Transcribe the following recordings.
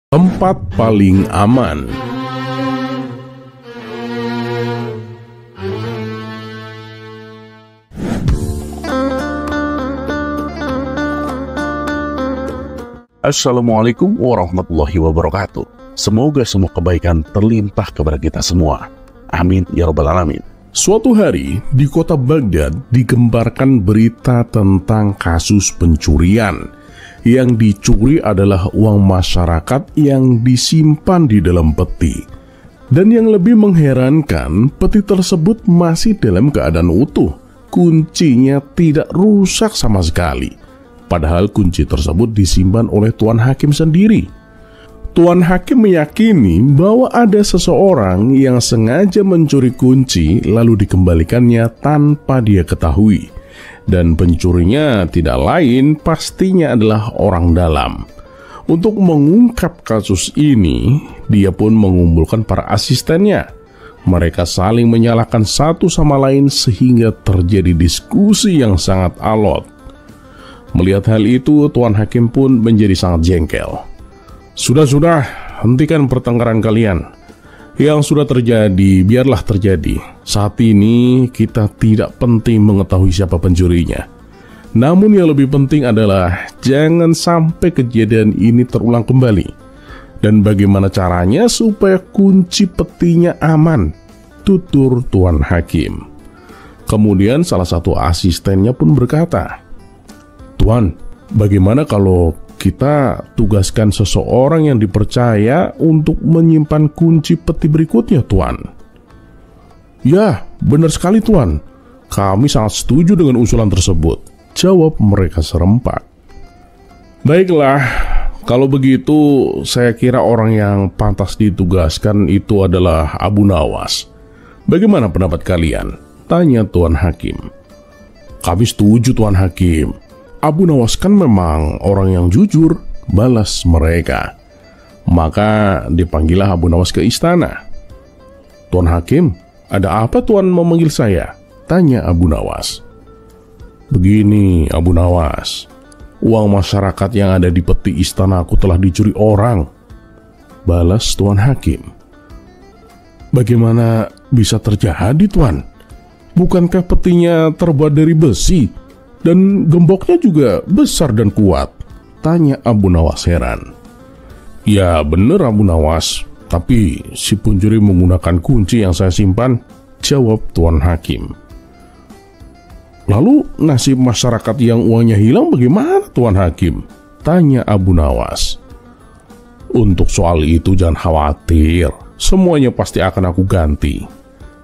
Tempat paling aman. Assalamualaikum warahmatullahi wabarakatuh. Semoga semua kebaikan terlimpah kepada kita semua. Amin ya rabbal alamin. Suatu hari di kota Baghdad digembarkan berita tentang kasus pencurian. Yang dicuri adalah uang masyarakat yang disimpan di dalam peti. Dan yang lebih mengherankan, peti tersebut masih dalam keadaan utuh. Kuncinya tidak rusak sama sekali. Padahal kunci tersebut disimpan oleh Tuan Hakim sendiri. Tuan Hakim meyakini bahwa ada seseorang yang sengaja mencuri kunci lalu dikembalikannya tanpa dia ketahui. Dan pencurinya tidak lain pastinya adalah orang dalam. Untuk mengungkap kasus ini, dia pun mengumpulkan para asistennya. Mereka saling menyalahkan satu sama lain sehingga terjadi diskusi yang sangat alot. Melihat hal itu, Tuan Hakim pun menjadi sangat jengkel. Sudah, hentikan pertengkaran kalian. Yang sudah terjadi, biarlah terjadi. Saat ini kita tidak penting mengetahui siapa pencurinya. Namun yang lebih penting adalah jangan sampai kejadian ini terulang kembali. Dan bagaimana caranya supaya kunci petinya aman, tutur Tuan Hakim. Kemudian salah satu asistennya pun berkata, "Tuan, bagaimana kalau kita tugaskan seseorang yang dipercaya untuk menyimpan kunci peti berikutnya, Tuan?" "Ya, benar sekali, Tuan. Kami sangat setuju dengan usulan tersebut," jawab mereka serempak. "Baiklah, kalau begitu saya kira orang yang pantas ditugaskan itu adalah Abu Nawas. Bagaimana pendapat kalian?" tanya Tuan Hakim. "Kami setuju, Tuan Hakim. Abu Nawas kan memang orang yang jujur," balas mereka. Maka dipanggillah Abu Nawas ke istana. "Tuan Hakim, ada apa Tuan memanggil saya?" tanya Abu Nawas. "Begini Abu Nawas, uang masyarakat yang ada di peti istanaku telah dicuri orang," balas Tuan Hakim. "Bagaimana bisa terjadi, Tuan? Bukankah petinya terbuat dari besi? Dan gemboknya juga besar dan kuat?" tanya Abu Nawas heran. "Ya benar Abu Nawas, tapi si pencuri menggunakan kunci yang saya simpan," jawab Tuan Hakim. "Lalu nasib masyarakat yang uangnya hilang bagaimana, Tuan Hakim?" tanya Abu Nawas. "Untuk soal itu jangan khawatir, semuanya pasti akan aku ganti.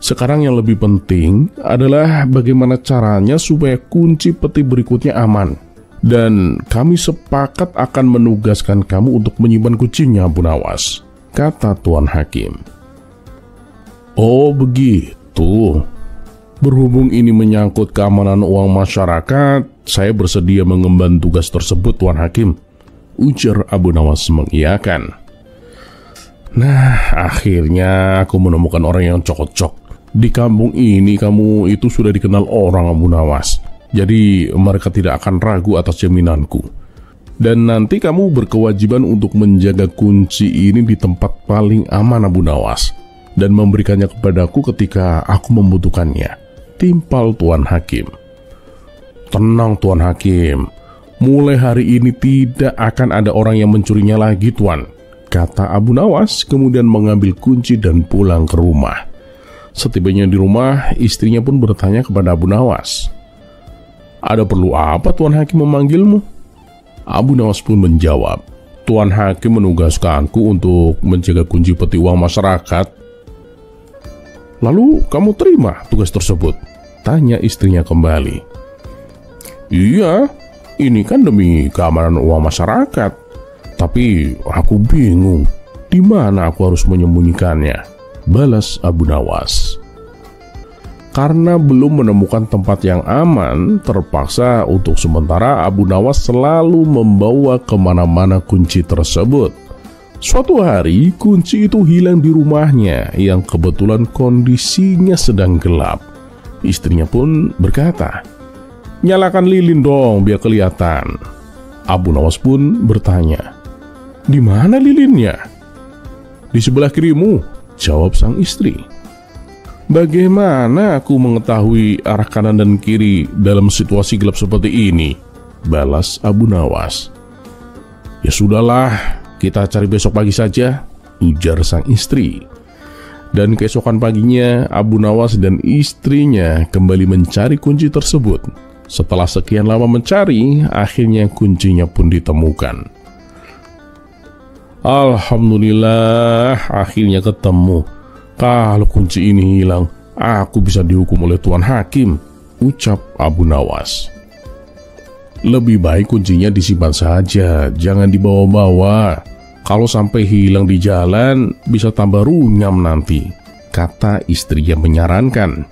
Sekarang yang lebih penting adalah bagaimana caranya supaya kunci peti berikutnya aman. Dan kami sepakat akan menugaskan kamu untuk menyimpan kuncinya, Abu Nawas," kata Tuan Hakim. "Oh begitu. Berhubung ini menyangkut keamanan uang masyarakat, saya bersedia mengemban tugas tersebut, Tuan Hakim," ujar Abu Nawas mengiyakan. "Nah, akhirnya aku menemukan orang yang cocok. Di kampung ini kamu itu sudah dikenal orang, Abu Nawas. Jadi mereka tidak akan ragu atas jaminanku. Dan nanti kamu berkewajiban untuk menjaga kunci ini di tempat paling aman, Abu Nawas, dan memberikannya kepadaku ketika aku membutuhkannya," timpal Tuan Hakim. "Tenang Tuan Hakim, mulai hari ini tidak akan ada orang yang mencurinya lagi, Tuan," kata Abu Nawas, kemudian mengambil kunci dan pulang ke rumah. Setibanya di rumah, istrinya pun bertanya kepada Abu Nawas, "Ada perlu apa Tuan Hakim memanggilmu?" Abu Nawas pun menjawab, "Tuan Hakim menugaskanku untuk menjaga kunci peti uang masyarakat." "Lalu kamu terima tugas tersebut?" tanya istrinya kembali. "Iya, ini kan demi keamanan uang masyarakat. Tapi aku bingung, di mana aku harus menyembunyikannya?" balas Abu Nawas. Karena belum menemukan tempat yang aman, terpaksa untuk sementara Abu Nawas selalu membawa kemana-mana kunci tersebut. Suatu hari, kunci itu hilang di rumahnya yang kebetulan kondisinya sedang gelap. Istrinya pun berkata, "Nyalakan lilin dong biar kelihatan." Abu Nawas pun bertanya, "Di mana lilinnya?" "Di sebelah kirimu," jawab sang istri. "Bagaimana aku mengetahui arah kanan dan kiri dalam situasi gelap seperti ini?" balas Abu Nawas. "Ya sudahlah, kita cari besok pagi saja," ujar sang istri. Dan keesokan paginya, Abu Nawas dan istrinya kembali mencari kunci tersebut. Setelah sekian lama mencari, akhirnya kuncinya pun ditemukan. "Alhamdulillah, akhirnya ketemu. Kalau kunci ini hilang, aku bisa dihukum oleh Tuan Hakim," ucap Abu Nawas. "Lebih baik kuncinya disimpan saja, jangan dibawa-bawa. Kalau sampai hilang di jalan, bisa tambah runyam nanti," kata istrinya menyarankan.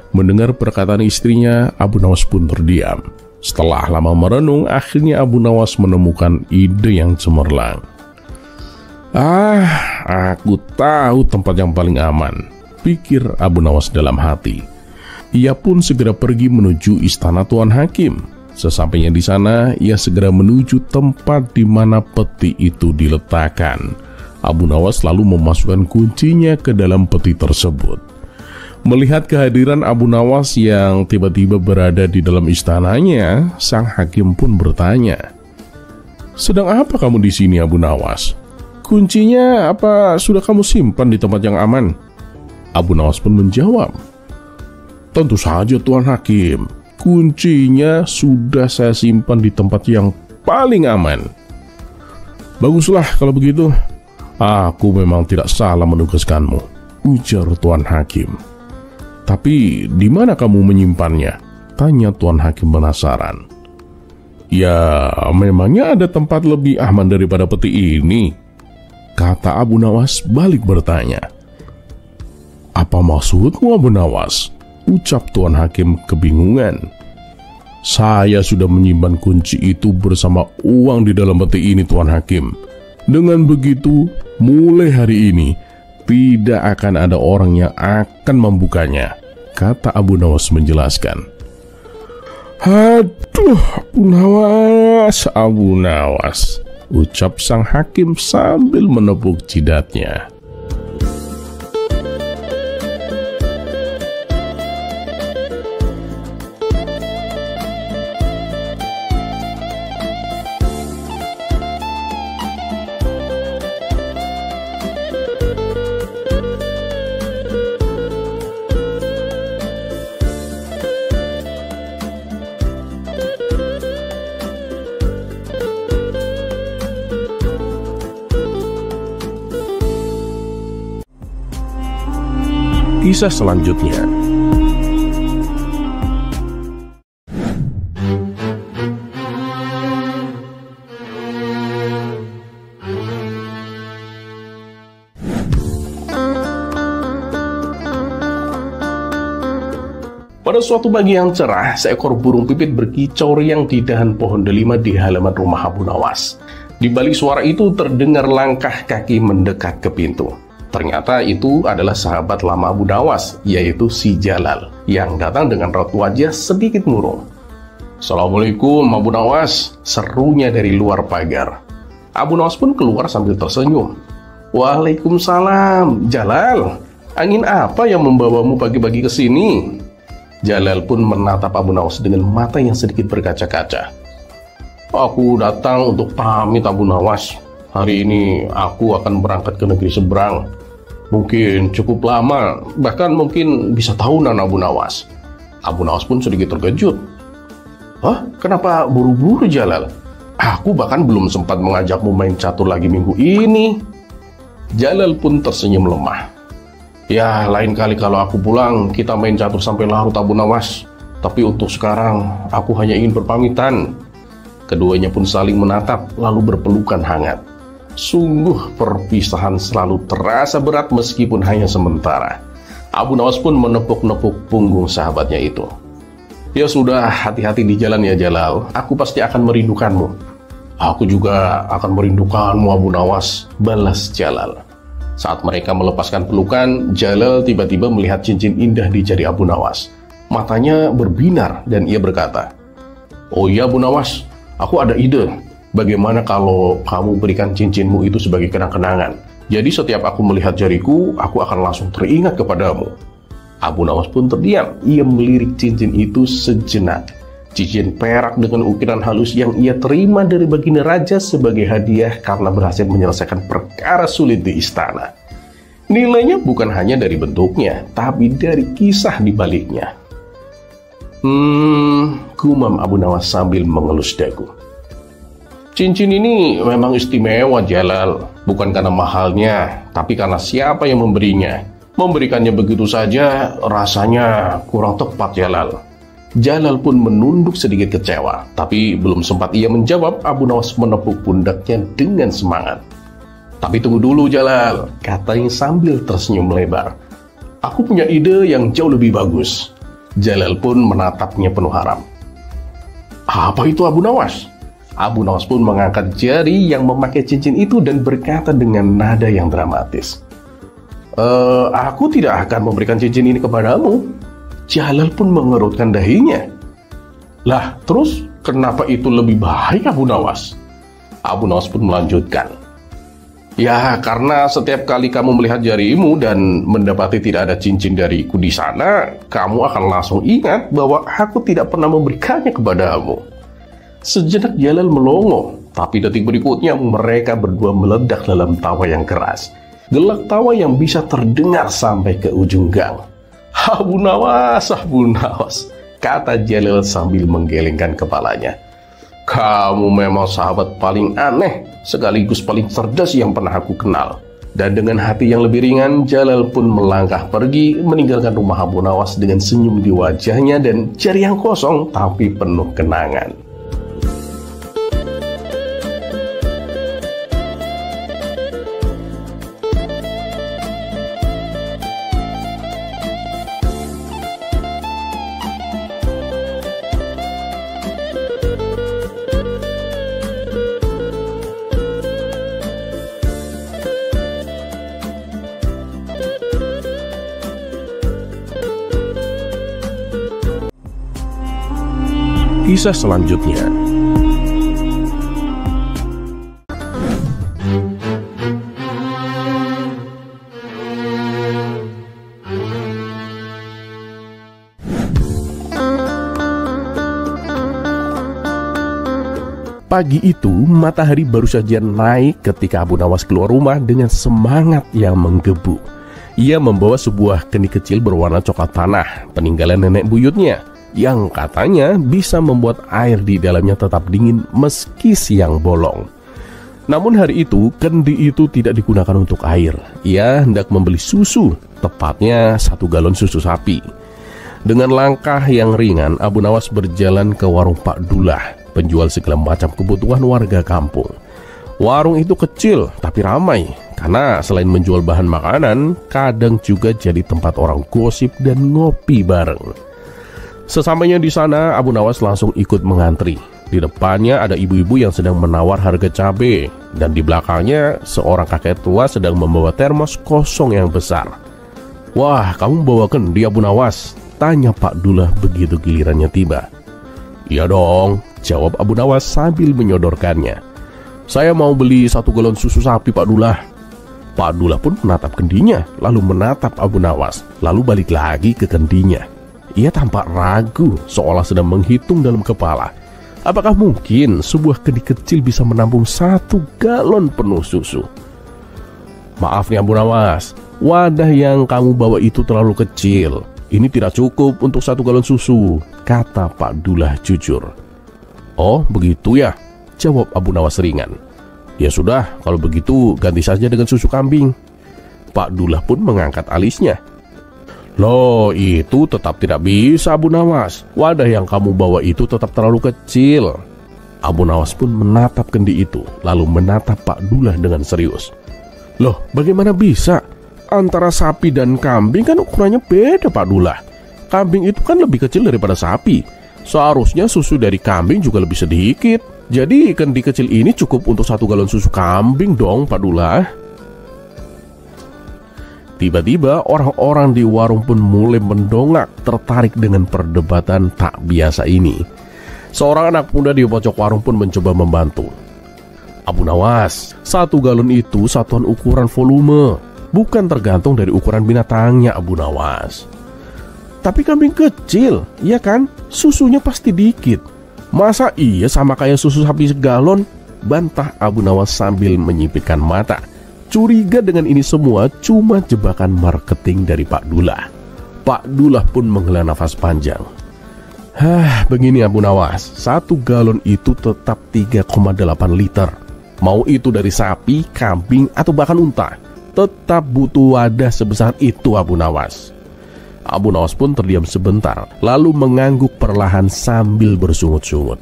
Mendengar perkataan istrinya, Abu Nawas pun terdiam. Setelah lama merenung, akhirnya Abu Nawas menemukan ide yang cemerlang. Aku tahu tempat yang paling aman," pikir Abu Nawas dalam hati. Ia pun segera pergi menuju istana Tuan Hakim. Sesampainya di sana, ia segera menuju tempat di mana peti itu diletakkan. Abu Nawas lalu memasukkan kuncinya ke dalam peti tersebut. Melihat kehadiran Abu Nawas yang tiba-tiba berada di dalam istananya, sang hakim pun bertanya, "Sedang apa kamu di sini, Abu Nawas? Kuncinya apa sudah kamu simpan di tempat yang aman?" Abu Nawas pun menjawab, "Tentu saja Tuan Hakim, kuncinya sudah saya simpan di tempat yang paling aman." "Baguslah kalau begitu, aku memang tidak salah menugaskanmu," ujar Tuan Hakim. "Tapi di mana kamu menyimpannya?" tanya Tuan Hakim penasaran. "Ya, memangnya ada tempat lebih aman daripada peti ini?" kata Abu Nawas balik bertanya. "Apa maksudmu, Abu Nawas?" ucap Tuan Hakim kebingungan. "Saya sudah menyimpan kunci itu bersama uang di dalam peti ini, Tuan Hakim. Dengan begitu, mulai hari ini tidak akan ada orang yang akan membukanya," kata Abu Nawas menjelaskan. "Aduh, Abu Nawas, ucap sang hakim sambil menepuk jidatnya. Kisah selanjutnya. Pada suatu pagi yang cerah, seekor burung pipit berkicau riang di dahan pohon delima di halaman rumah Abu Nawas. Di balik suara itu terdengar langkah kaki mendekat ke pintu. Ternyata itu adalah sahabat lama Abu Nawas, yaitu si Jalal, yang datang dengan raut wajah sedikit murung. "Assalamualaikum Abu Nawas," serunya dari luar pagar. Abu Nawas pun keluar sambil tersenyum. "Waalaikumsalam, Jalal. Angin apa yang membawamu pagi-pagi ke sini?" Jalal pun menatap Abu Nawas dengan mata yang sedikit berkaca-kaca. "Aku datang untuk pamit Abu Nawas. Hari ini aku akan berangkat ke negeri seberang. Mungkin cukup lama, bahkan mungkin bisa tahunan Abu Nawas." Abu Nawas pun sedikit terkejut. "Hah? Kenapa buru-buru, Jalal? Aku bahkan belum sempat mengajakmu main catur lagi minggu ini." Jalal pun tersenyum lemah. "Ya, lain kali kalau aku pulang, kita main catur sampai larut Abu Nawas. Tapi untuk sekarang, aku hanya ingin berpamitan." Keduanya pun saling menatap, lalu berpelukan hangat. Sungguh perpisahan selalu terasa berat meskipun hanya sementara. Abu Nawas pun menepuk-nepuk punggung sahabatnya itu. "Ya sudah, hati-hati di jalan ya Jalal. Aku pasti akan merindukanmu." "Aku juga akan merindukanmu Abu Nawas," balas Jalal. Saat mereka melepaskan pelukan, Jalal tiba-tiba melihat cincin indah di jari Abu Nawas. Matanya berbinar dan ia berkata, "Oh iya Abu Nawas, aku ada ide. Bagaimana kalau kamu berikan cincinmu itu sebagai kenang-kenangan? Jadi setiap aku melihat jariku, aku akan langsung teringat kepadamu. Abu Nawas pun terdiam. Ia melirik cincin itu sejenak. Cincin perak dengan ukiran halus yang ia terima dari baginda raja sebagai hadiah karena berhasil menyelesaikan perkara sulit di istana. Nilainya bukan hanya dari bentuknya, tapi dari kisah di baliknya. Gumam Abu Nawas sambil mengelus dagu. Cincin ini memang istimewa, Jalal. Bukan karena mahalnya, tapi karena siapa yang memberinya. Memberikannya begitu saja rasanya kurang tepat, Jalal. Jalal pun menunduk sedikit kecewa, tapi belum sempat ia menjawab, Abu Nawas menepuk pundaknya dengan semangat. Tapi tunggu dulu, Jalal, katanya sambil tersenyum lebar. Aku punya ide yang jauh lebih bagus. Jalal pun menatapnya penuh harap. Apa itu, Abu Nawas? Abu Nawas pun mengangkat jari yang memakai cincin itu dan berkata dengan nada yang dramatis. Aku tidak akan memberikan cincin ini kepadamu. Jalal pun mengerutkan dahinya. Lah, terus kenapa itu lebih baik, Abu Nawas? Abu Nawas pun melanjutkan. Ya, karena setiap kali kamu melihat jarimu dan mendapati tidak ada cincin dariku di sana, kamu akan langsung ingat bahwa aku tidak pernah memberikannya kepadamu. Sejenak Jalal melongo, tapi detik berikutnya mereka berdua meledak dalam tawa yang keras. Gelak tawa yang bisa terdengar sampai ke ujung gang. Abu Nawas, kata Jalal sambil menggelengkan kepalanya. Kamu memang sahabat paling aneh, sekaligus paling cerdas yang pernah aku kenal. Dan dengan hati yang lebih ringan, Jalal pun melangkah pergi, meninggalkan rumah Abu Nawas dengan senyum di wajahnya dan jari yang kosong tapi penuh kenangan. Kisah selanjutnya. Pagi itu, matahari baru saja naik ketika Abu Nawas keluar rumah dengan semangat yang menggebu. Ia membawa sebuah kendi kecil berwarna coklat tanah, peninggalan nenek buyutnya, yang katanya bisa membuat air di dalamnya tetap dingin meski siang bolong. Namun hari itu, kendi itu tidak digunakan untuk air. Ia hendak membeli susu, tepatnya 1 galon susu sapi. Dengan langkah yang ringan, Abu Nawas berjalan ke warung Pak Dullah, penjual segala macam kebutuhan warga kampung. Warung itu kecil tapi ramai, karena selain menjual bahan makanan, kadang juga jadi tempat orang gosip dan ngopi bareng. Sesampainya di sana, Abu Nawas langsung ikut mengantri. Di depannya ada ibu-ibu yang sedang menawar harga cabai, dan di belakangnya seorang kakek tua sedang membawa termos kosong yang besar. Wah, kamu bawa kendi, Abu Nawas? Tanya Pak Dullah begitu gilirannya tiba. Iya dong, jawab Abu Nawas sambil menyodorkannya. Saya mau beli 1 galon susu sapi, Pak Dullah. Pak Dullah pun menatap kendinya, lalu menatap Abu Nawas, lalu balik lagi ke kendinya. Ia tampak ragu, seolah sedang menghitung dalam kepala. Apakah mungkin sebuah kendi kecil bisa menampung 1 galon penuh susu? Maaf nih Abu Nawas, wadah yang kamu bawa itu terlalu kecil. Ini tidak cukup untuk 1 galon susu, kata Pak Dullah jujur. Oh begitu ya, jawab Abu Nawas ringan. Ya sudah, kalau begitu ganti saja dengan susu kambing. Pak Dullah pun mengangkat alisnya. Loh, itu tetap tidak bisa, Abu Nawas. Wadah yang kamu bawa itu tetap terlalu kecil. Abu Nawas pun menatap kendi itu, lalu menatap Pak Dullah dengan serius. Loh, bagaimana bisa? Antara sapi dan kambing kan ukurannya beda, Pak Dullah. Kambing itu kan lebih kecil daripada sapi. Seharusnya susu dari kambing juga lebih sedikit. Jadi kendi kecil ini cukup untuk 1 galon susu kambing dong, Pak Dullah. Tiba-tiba orang-orang di warung pun mulai mendongak, tertarik dengan perdebatan tak biasa ini. Seorang anak muda di pojok warung pun mencoba membantu. Abu Nawas, 1 galon itu satuan ukuran volume, bukan tergantung dari ukuran binatangnya, Abu Nawas. Tapi kambing kecil, ya kan? Susunya pasti dikit. Masa iya sama kayak susu sapi segalon? Bantah Abu Nawas sambil menyipitkan mata. Curiga dengan ini semua cuma jebakan marketing dari Pak Dullah. Pak Dullah pun menghela nafas panjang. Begini Abu Nawas, 1 galon itu tetap 3,8 liter. Mau itu dari sapi, kambing, atau bahkan unta, tetap butuh wadah sebesar itu, Abu Nawas. Abu Nawas pun terdiam sebentar, lalu mengangguk perlahan sambil bersungut-sungut.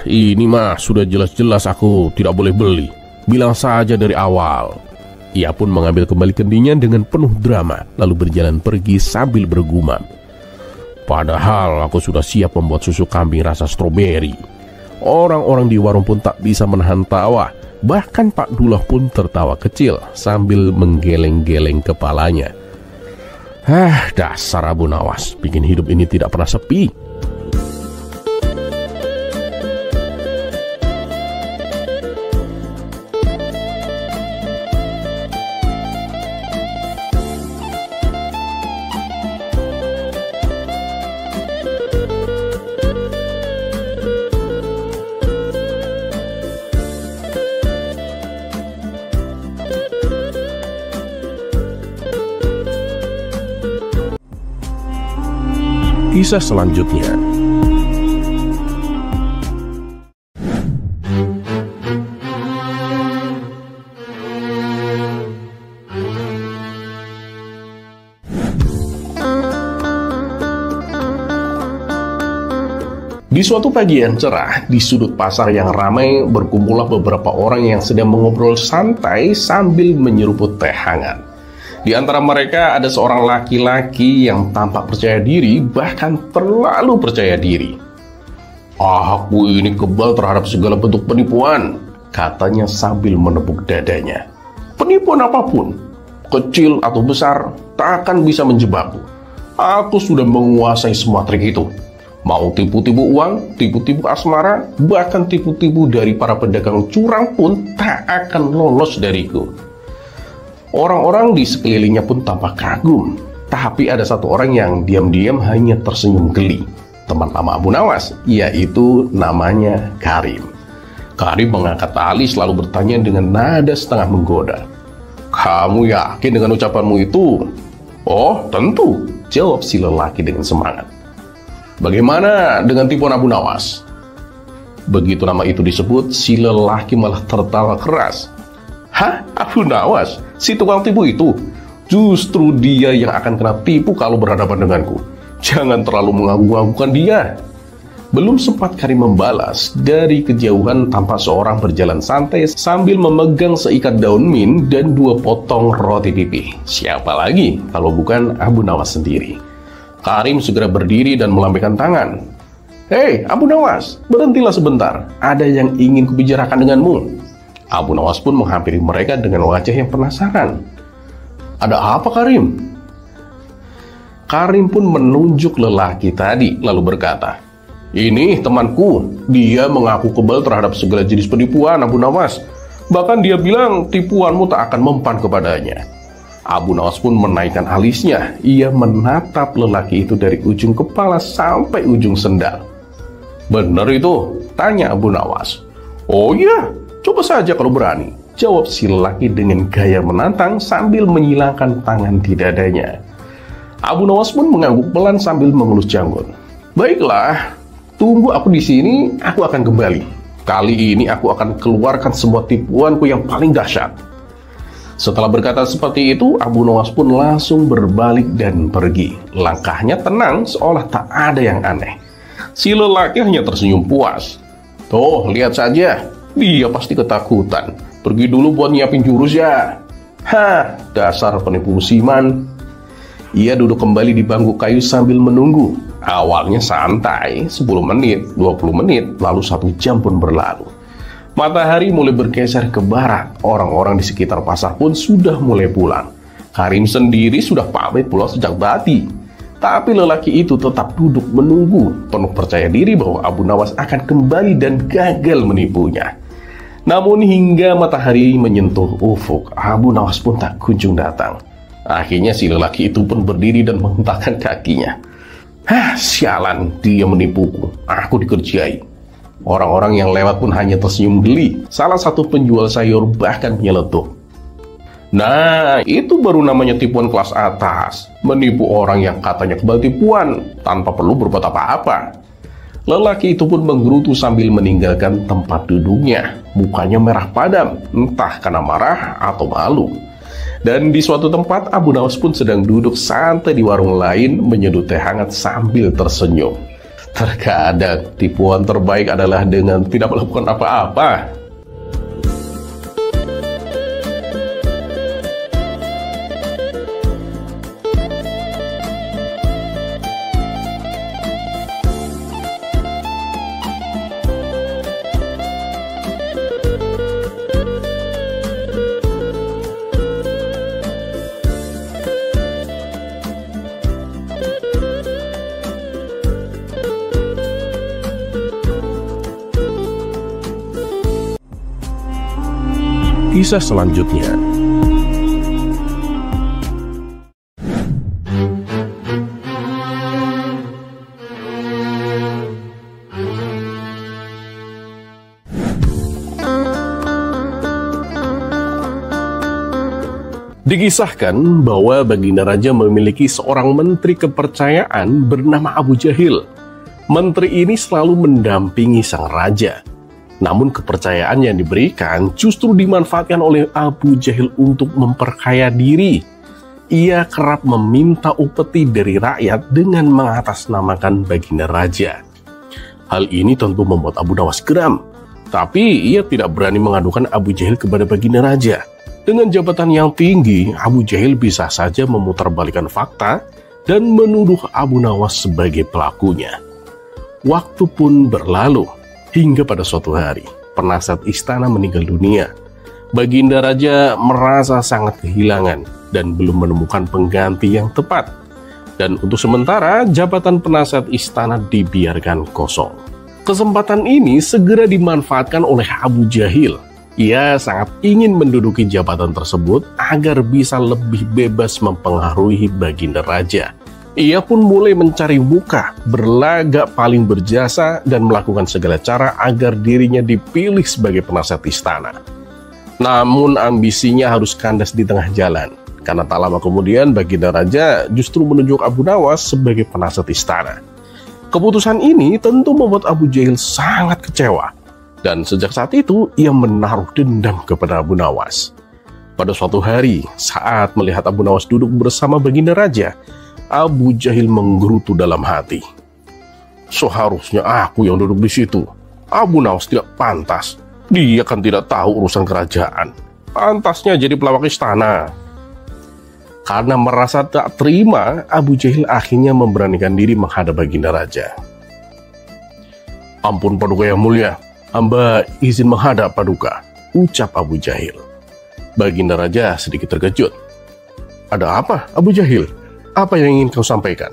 Ini mah sudah jelas-jelas aku tidak boleh beli. Bilang saja dari awal. Ia pun mengambil kembali kendingnya dengan penuh drama, lalu berjalan pergi sambil bergumam. Padahal aku sudah siap membuat susu kambing rasa stroberi. Orang-orang di warung pun tak bisa menahan tawa. Bahkan Pak Dullah pun tertawa kecil sambil menggeleng-geleng kepalanya. Dasar Abu Nawas, bikin hidup ini tidak pernah sepi. Kisah selanjutnya. Di suatu pagi yang cerah, di sudut pasar yang ramai berkumpullah beberapa orang yang sedang mengobrol santai sambil menyeruput teh hangat. Di antara mereka ada seorang laki-laki yang tampak percaya diri, bahkan terlalu percaya diri. Aku ini kebal terhadap segala bentuk penipuan, katanya sambil menepuk dadanya. Penipuan apapun, kecil atau besar, tak akan bisa menjebakku. Aku sudah menguasai semua trik itu. Mau tipu-tipu uang, tipu-tipu asmara, bahkan tipu-tipu dari para pedagang curang pun tak akan lolos dariku. Orang-orang di sekelilingnya pun tampak kagum. Tapi ada satu orang yang diam-diam hanya tersenyum geli. Teman lama Abu Nawas, yaitu namanya Karim. Karim mengangkat alis lalu bertanya dengan nada setengah menggoda. Kamu yakin dengan ucapanmu itu? Oh, tentu, jawab si lelaki dengan semangat. Bagaimana dengan tipuan Abu Nawas? Begitu nama itu disebut, si lelaki malah tertawa keras. Abu Nawas, si tukang tipu itu? Justru dia yang akan kena tipu kalau berhadapan denganku. Jangan terlalu mengagung-agungkan dia. Belum sempat Karim membalas, dari kejauhan tampak seorang berjalan santai sambil memegang seikat daun mint dan 2 potong roti pipi. Siapa lagi kalau bukan Abu Nawas sendiri? Karim segera berdiri dan melambaikan tangan. Hei Abu Nawas, berhentilah sebentar. Ada yang ingin kubicarakan denganmu. Abu Nawas pun menghampiri mereka dengan wajah yang penasaran. Ada apa Karim? Karim pun menunjuk lelaki tadi lalu berkata, ini temanku, dia mengaku kebal terhadap segala jenis penipuan Abu Nawas. Bahkan dia bilang tipuanmu tak akan mempan kepadanya. Abu Nawas pun menaikkan alisnya. Ia menatap lelaki itu dari ujung kepala sampai ujung sendal. Benar itu? Tanya Abu Nawas. Oh iya, coba saja kalau berani, jawab si lelaki dengan gaya menantang sambil menyilangkan tangan di dadanya. Abu Nawas pun mengangguk pelan sambil mengelus janggut. Baiklah, tunggu aku di sini, aku akan kembali. Kali ini aku akan keluarkan semua tipuanku yang paling dahsyat. Setelah berkata seperti itu, Abu Nawas pun langsung berbalik dan pergi. Langkahnya tenang seolah tak ada yang aneh. Si lelaki hanya tersenyum puas. Tuh, lihat saja, dia pasti ketakutan. Pergi dulu buat nyiapin jurus ya. Dasar penipu musiman. Ia duduk kembali di bangku kayu sambil menunggu. Awalnya santai, 10 menit, 20 menit, lalu 1 jam pun berlalu. Matahari mulai bergeser ke barat. Orang-orang di sekitar pasar pun sudah mulai pulang. Karim sendiri sudah pamit pulang sejak tadi. Tapi lelaki itu tetap duduk menunggu, penuh percaya diri bahwa Abu Nawas akan kembali dan gagal menipunya. Namun hingga matahari menyentuh ufuk, Abu Nawas pun tak kunjung datang. Akhirnya si lelaki itu pun berdiri dan menghentakkan kakinya. Sialan, dia menipuku. Aku dikerjai. Orang-orang yang lewat pun hanya tersenyum geli. Salah satu penjual sayur bahkan menyeletuk. Nah, itu baru namanya tipuan kelas atas. Menipu orang yang katanya kebal tipuan tanpa perlu berbuat apa-apa. Lelaki itu pun menggerutu sambil meninggalkan tempat duduknya. Mukanya merah padam, entah karena marah atau malu. Dan di suatu tempat, Abu Nawas pun sedang duduk santai di warung lain menyeduh teh hangat sambil tersenyum. Terkadang tipuan terbaik adalah dengan tidak melakukan apa-apa. Kisah selanjutnya. Dikisahkan bahwa Baginda Raja memiliki seorang menteri kepercayaan bernama Abu Jahil. Menteri ini selalu mendampingi sang raja. Namun kepercayaan yang diberikan justru dimanfaatkan oleh Abu Jahil untuk memperkaya diri. Ia kerap meminta upeti dari rakyat dengan mengatasnamakan Baginda Raja. Hal ini tentu membuat Abu Nawas geram. Tapi ia tidak berani mengadukan Abu Jahil kepada Baginda Raja. Dengan jabatan yang tinggi, Abu Jahil bisa saja memutarbalikkan fakta dan menuduh Abu Nawas sebagai pelakunya. Waktu pun berlalu, hingga pada suatu hari, penasihat istana meninggal dunia. Baginda Raja merasa sangat kehilangan dan belum menemukan pengganti yang tepat. Dan untuk sementara, jabatan penasihat istana dibiarkan kosong. Kesempatan ini segera dimanfaatkan oleh Abu Jahil. Ia sangat ingin menduduki jabatan tersebut agar bisa lebih bebas mempengaruhi Baginda Raja. Ia pun mulai mencari muka, berlagak paling berjasa, dan melakukan segala cara agar dirinya dipilih sebagai penasihat istana. Namun ambisinya harus kandas di tengah jalan, karena tak lama kemudian Baginda Raja justru menunjuk Abu Nawas sebagai penasihat istana. Keputusan ini tentu membuat Abu Jahil sangat kecewa. Dan sejak saat itu, ia menaruh dendam kepada Abu Nawas. Pada suatu hari, saat melihat Abu Nawas duduk bersama Baginda Raja, Abu Jahil menggerutu dalam hati. Seharusnya aku yang duduk di situ. Abu Nawas tidak pantas. Dia kan tidak tahu urusan kerajaan. Pantasnya jadi pelawak istana. Karena merasa tak terima, Abu Jahil akhirnya memberanikan diri menghadap Baginda Raja. Ampun Paduka yang mulia, hamba izin menghadap Paduka, ucap Abu Jahil. Baginda Raja sedikit terkejut. Ada apa, Abu Jahil? Apa yang ingin kau sampaikan?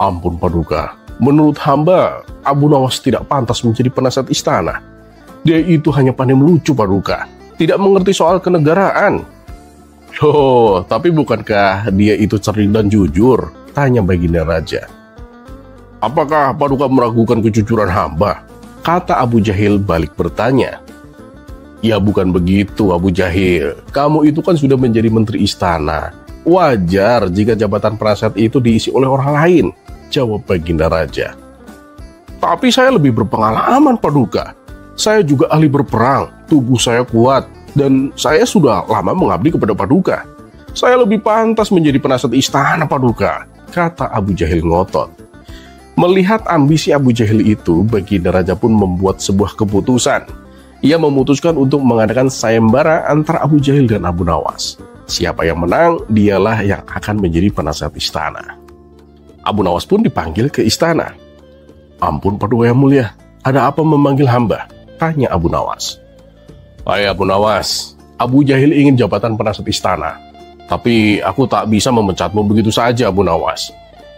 Ampun Paduka, menurut hamba, Abu Nawas tidak pantas menjadi penasihat istana. Dia itu hanya pandai melucu Paduka, tidak mengerti soal kenegaraan. Loh, tapi bukankah dia itu cerdik dan jujur? Tanya Baginda Raja. Apakah Paduka meragukan kejujuran hamba? Kata Abu Jahil balik bertanya. Ya bukan begitu Abu Jahil, kamu itu kan sudah menjadi menteri istana. Wajar jika jabatan penasihat itu diisi oleh orang lain, jawab Baginda Raja. Tapi saya lebih berpengalaman Paduka. Saya juga ahli berperang, tubuh saya kuat, dan saya sudah lama mengabdi kepada Paduka. Saya lebih pantas menjadi penasihat istana Paduka, kata Abu Jahil ngotot. Melihat ambisi Abu Jahil itu, Baginda Raja pun membuat sebuah keputusan. Ia memutuskan untuk mengadakan sayembara antara Abu Jahil dan Abu Nawas. Siapa yang menang, dialah yang akan menjadi penasihat istana. Abu Nawas pun dipanggil ke istana. Ampun Paduka yang mulia, ada apa memanggil hamba? Tanya Abu Nawas. Hai Abu Nawas, Abu Jahil ingin jabatan penasihat istana. Tapi aku tak bisa memecatmu begitu saja Abu Nawas.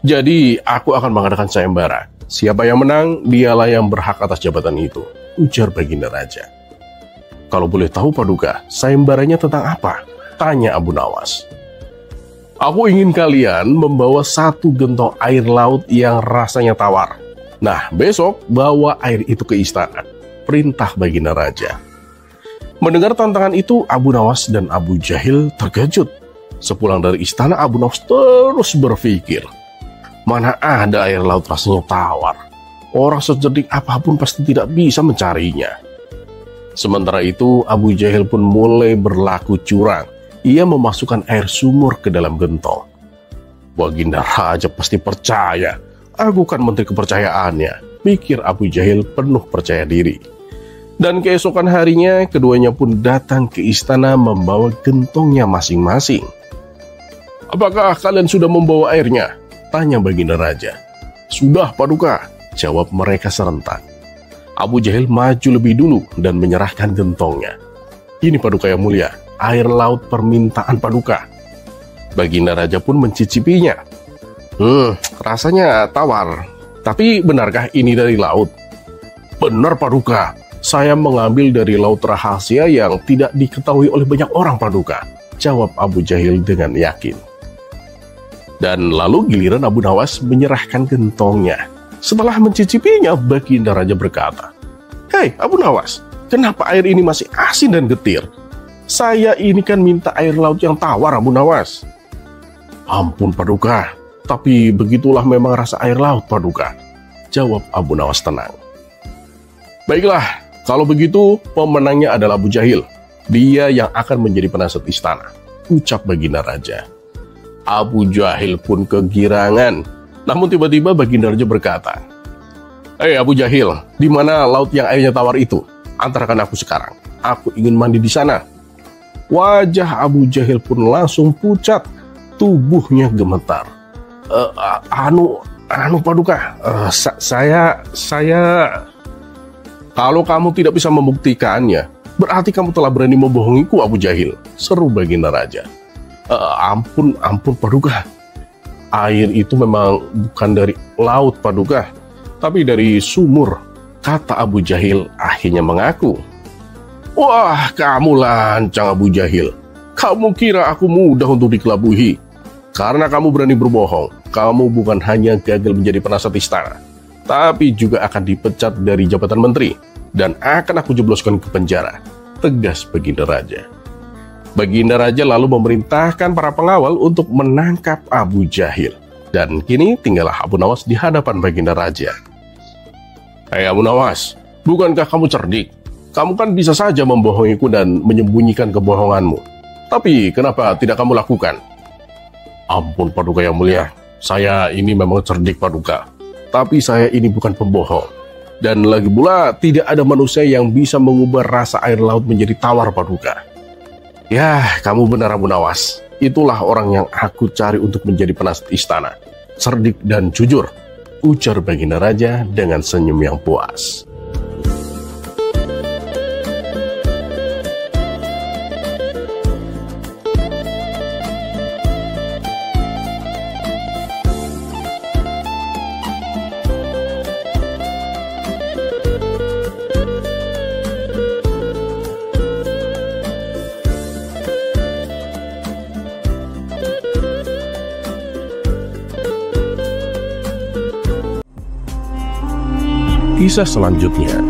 Jadi, aku akan mengadakan sayembara. Siapa yang menang, dialah yang berhak atas jabatan itu, ujar Baginda Raja. Kalau boleh tahu Paduka, sayembaranya tentang apa? Tanya Abu Nawas. Aku ingin kalian membawa 1 gentong air laut yang rasanya tawar. Nah, besok bawa air itu ke istana. Perintah Baginda Raja. Mendengar tantangan itu, Abu Nawas dan Abu Jahil terkejut. Sepulang dari istana, Abu Nawas terus berpikir, mana ada air laut rasanya tawar? Orang secerdik apapun pasti tidak bisa mencarinya. Sementara itu, Abu Jahil pun mulai berlaku curang. Ia memasukkan air sumur ke dalam gentong. Baginda Raja pasti percaya. Aku kan menteri kepercayaannya, pikir Abu Jahil penuh percaya diri. Dan keesokan harinya, keduanya pun datang ke istana membawa gentongnya masing-masing. Apakah kalian sudah membawa airnya? Tanya Baginda Raja. Sudah, Paduka, jawab mereka serentak. Abu Jahil maju lebih dulu dan menyerahkan gentongnya. Ini Paduka yang mulia, air laut permintaan Paduka. Baginda Raja pun mencicipinya. Rasanya tawar. Tapi benarkah ini dari laut? Benar Paduka, saya mengambil dari laut rahasia yang tidak diketahui oleh banyak orang Paduka, jawab Abu Jahil dengan yakin. Dan lalu giliran Abu Nawas menyerahkan gentongnya. Setelah mencicipinya, Baginda Raja berkata, "Hei Abu Nawas, kenapa air ini masih asin dan getir? Saya ini kan minta air laut yang tawar Abu Nawas." Ampun Paduka, tapi begitulah memang rasa air laut Paduka, jawab Abu Nawas tenang. Baiklah, kalau begitu pemenangnya adalah Abu Jahil. Dia yang akan menjadi penasihat istana, ucap Baginda Raja. Abu Jahil pun kegirangan. Namun tiba-tiba Baginda Raja berkata, "Hei Abu Jahil, di mana laut yang airnya tawar itu? Antarkan aku sekarang. Aku ingin mandi di sana." Wajah Abu Jahil pun langsung pucat, tubuhnya gemetar. Anu Paduka, saya kalau kamu tidak bisa membuktikannya, berarti kamu telah berani membohongiku Abu Jahil, seru Baginda Raja. Ampun Paduka. Air itu memang bukan dari laut Paduka, tapi dari sumur, kata Abu Jahil akhirnya mengaku. Wah, kamu lancang Abu Jahil. Kamu kira aku mudah untuk dikelabui? Karena kamu berani berbohong, kamu bukan hanya gagal menjadi penasihat istana, tapi juga akan dipecat dari jabatan menteri, dan akan aku jebloskan ke penjara, tegas Baginda Raja. Baginda Raja lalu memerintahkan para pengawal untuk menangkap Abu Jahil. Dan kini tinggallah Abu Nawas di hadapan Baginda Raja. Hei Abu Nawas, bukankah kamu cerdik? Kamu kan bisa saja membohongiku dan menyembunyikan kebohonganmu. Tapi kenapa tidak kamu lakukan? Ampun Paduka yang mulia, saya ini memang cerdik Paduka. Tapi saya ini bukan pembohong. Dan lagi pula tidak ada manusia yang bisa mengubah rasa air laut menjadi tawar Paduka. Ya, kamu benar Abu Nawas. Itulah orang yang aku cari untuk menjadi penasihat istana. Cerdik dan jujur, ujar Baginda Raja dengan senyum yang puas. Kisah selanjutnya.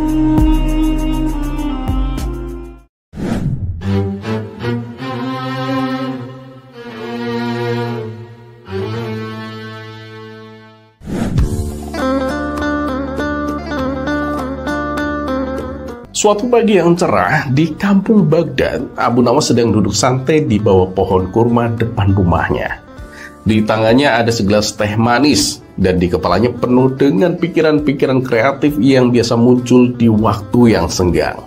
Suatu pagi yang cerah di kampung Baghdad, Abu Nawas sedang duduk santai di bawah pohon kurma depan rumahnya. Di tangannya ada segelas teh manis, dan di kepalanya penuh dengan pikiran-pikiran kreatif yang biasa muncul di waktu yang senggang.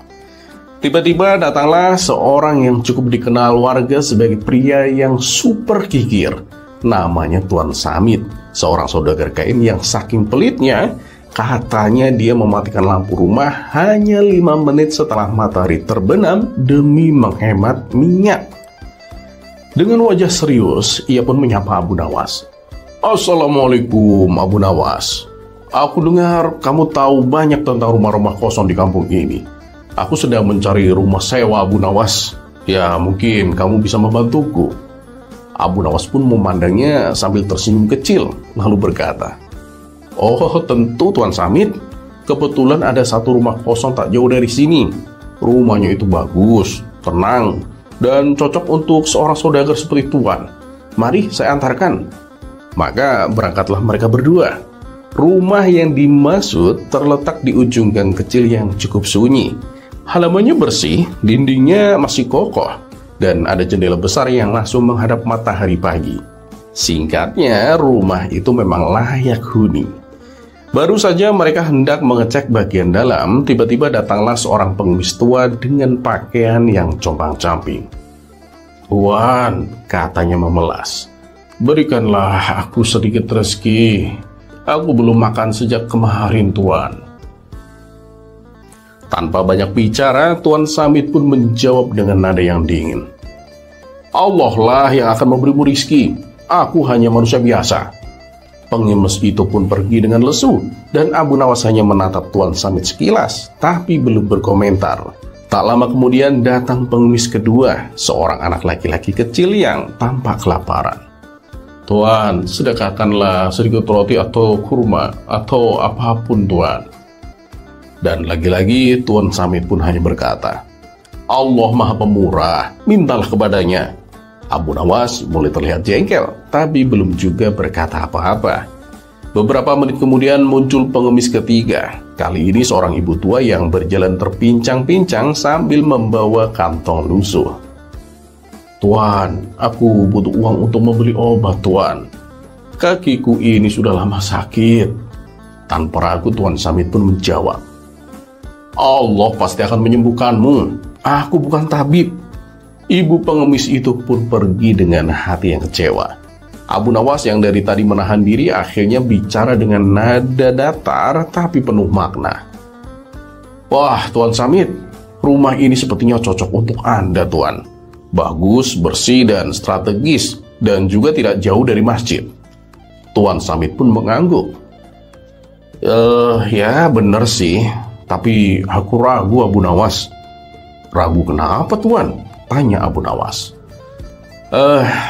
Tiba-tiba datanglah seorang yang cukup dikenal warga sebagai pria yang super kikir. Namanya Tuan Samit, seorang saudagar kain yang saking pelitnya, katanya dia mematikan lampu rumah hanya 5 menit setelah matahari terbenam demi menghemat minyak. Dengan wajah serius, ia pun menyapa Abu Nawas. Assalamualaikum Abu Nawas. Aku dengar kamu tahu banyak tentang rumah-rumah kosong di kampung ini. Aku sedang mencari rumah sewa, Abu Nawas. Ya, mungkin kamu bisa membantuku." Abu Nawas pun memandangnya sambil tersenyum kecil, lalu berkata, "Oh, tentu Tuan Samit. Kebetulan ada satu rumah kosong tak jauh dari sini. Rumahnya itu bagus, tenang, dan cocok untuk seorang saudagar seperti Tuan. Mari saya antarkan." Maka berangkatlah mereka berdua. Rumah yang dimaksud terletak di ujung gang kecil yang cukup sunyi. Halamannya bersih, dindingnya masih kokoh, dan ada jendela besar yang langsung menghadap matahari pagi. Singkatnya, rumah itu memang layak huni. Baru saja mereka hendak mengecek bagian dalam, tiba-tiba datanglah seorang pengemis tua dengan pakaian yang compang-camping. "Tuan," katanya memelas, "berikanlah aku sedikit rezeki. Aku belum makan sejak kemarin, Tuan." Tanpa banyak bicara, Tuan Samit pun menjawab dengan nada yang dingin, "Allah lah yang akan memberimu rizki. Aku hanya manusia biasa." Pengemis itu pun pergi dengan lesu, dan Abu Nawas hanya menatap Tuan Samit sekilas, tapi belum berkomentar. Tak lama kemudian datang pengemis kedua, seorang anak laki-laki kecil yang tampak kelaparan. "Tuan, sedekahkanlah sedikit roti atau kurma, atau apapun, Tuan." Dan lagi-lagi Tuan Samit pun hanya berkata, "Allah Maha Pemurah, mintalah kepadanya." Abu Nawas mulai terlihat jengkel, tapi belum juga berkata apa-apa. Beberapa menit kemudian muncul pengemis ketiga. Kali ini seorang ibu tua yang berjalan terpincang-pincang sambil membawa kantong lusuh. "Tuan, aku butuh uang untuk membeli obat, Tuan. Kakiku ini sudah lama sakit." Tanpa ragu Tuan Samit pun menjawab, "Allah pasti akan menyembuhkanmu. Aku bukan tabib." Ibu pengemis itu pun pergi dengan hati yang kecewa. Abu Nawas yang dari tadi menahan diri akhirnya bicara dengan nada datar tapi penuh makna. "Wah, Tuan Samit, rumah ini sepertinya cocok untuk Anda, Tuan. Bagus, bersih, dan strategis, dan juga tidak jauh dari masjid." Tuan Samit pun mengangguk. Ya bener sih, tapi aku ragu, Abu Nawas." "Ragu kenapa, Tuan?" tanya Abu Nawas.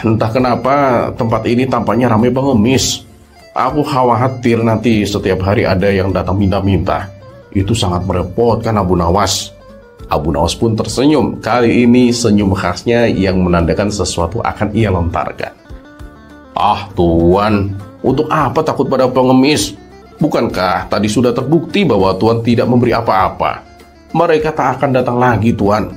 Entah kenapa tempat ini tampaknya ramai pengemis. Aku khawatir nanti setiap hari ada yang datang minta-minta. Itu sangat merepotkan, Abu Nawas." Abu Nawas pun tersenyum. Kali ini senyum khasnya yang menandakan sesuatu akan ia lontarkan. "Ah, Tuan, untuk apa takut pada pengemis? Bukankah tadi sudah terbukti bahwa Tuan tidak memberi apa-apa? Mereka tak akan datang lagi, Tuan.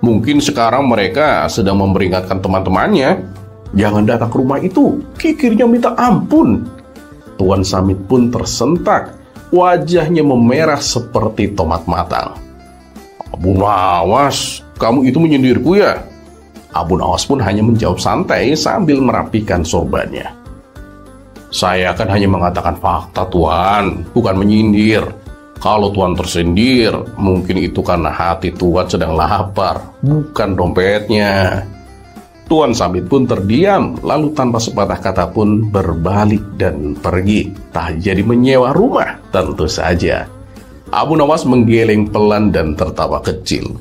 Mungkin sekarang mereka sedang memperingatkan teman-temannya. Jangan datang ke rumah itu, kikirnya minta ampun." Tuan Samit pun tersentak. Wajahnya memerah seperti tomat matang. "Abu Nawas, kamu itu menyindirku ya?" Abu Nawas pun hanya menjawab santai sambil merapikan sorbannya. "Saya kan hanya mengatakan fakta, Tuan, bukan menyindir. Kalau Tuan tersindir, mungkin itu karena hati Tuan sedang lapar, bukan dompetnya." Tuan Samit pun terdiam, lalu tanpa sepatah kata pun berbalik dan pergi. Tak jadi menyewa rumah, tentu saja. Abu Nawas menggeleng pelan dan tertawa kecil.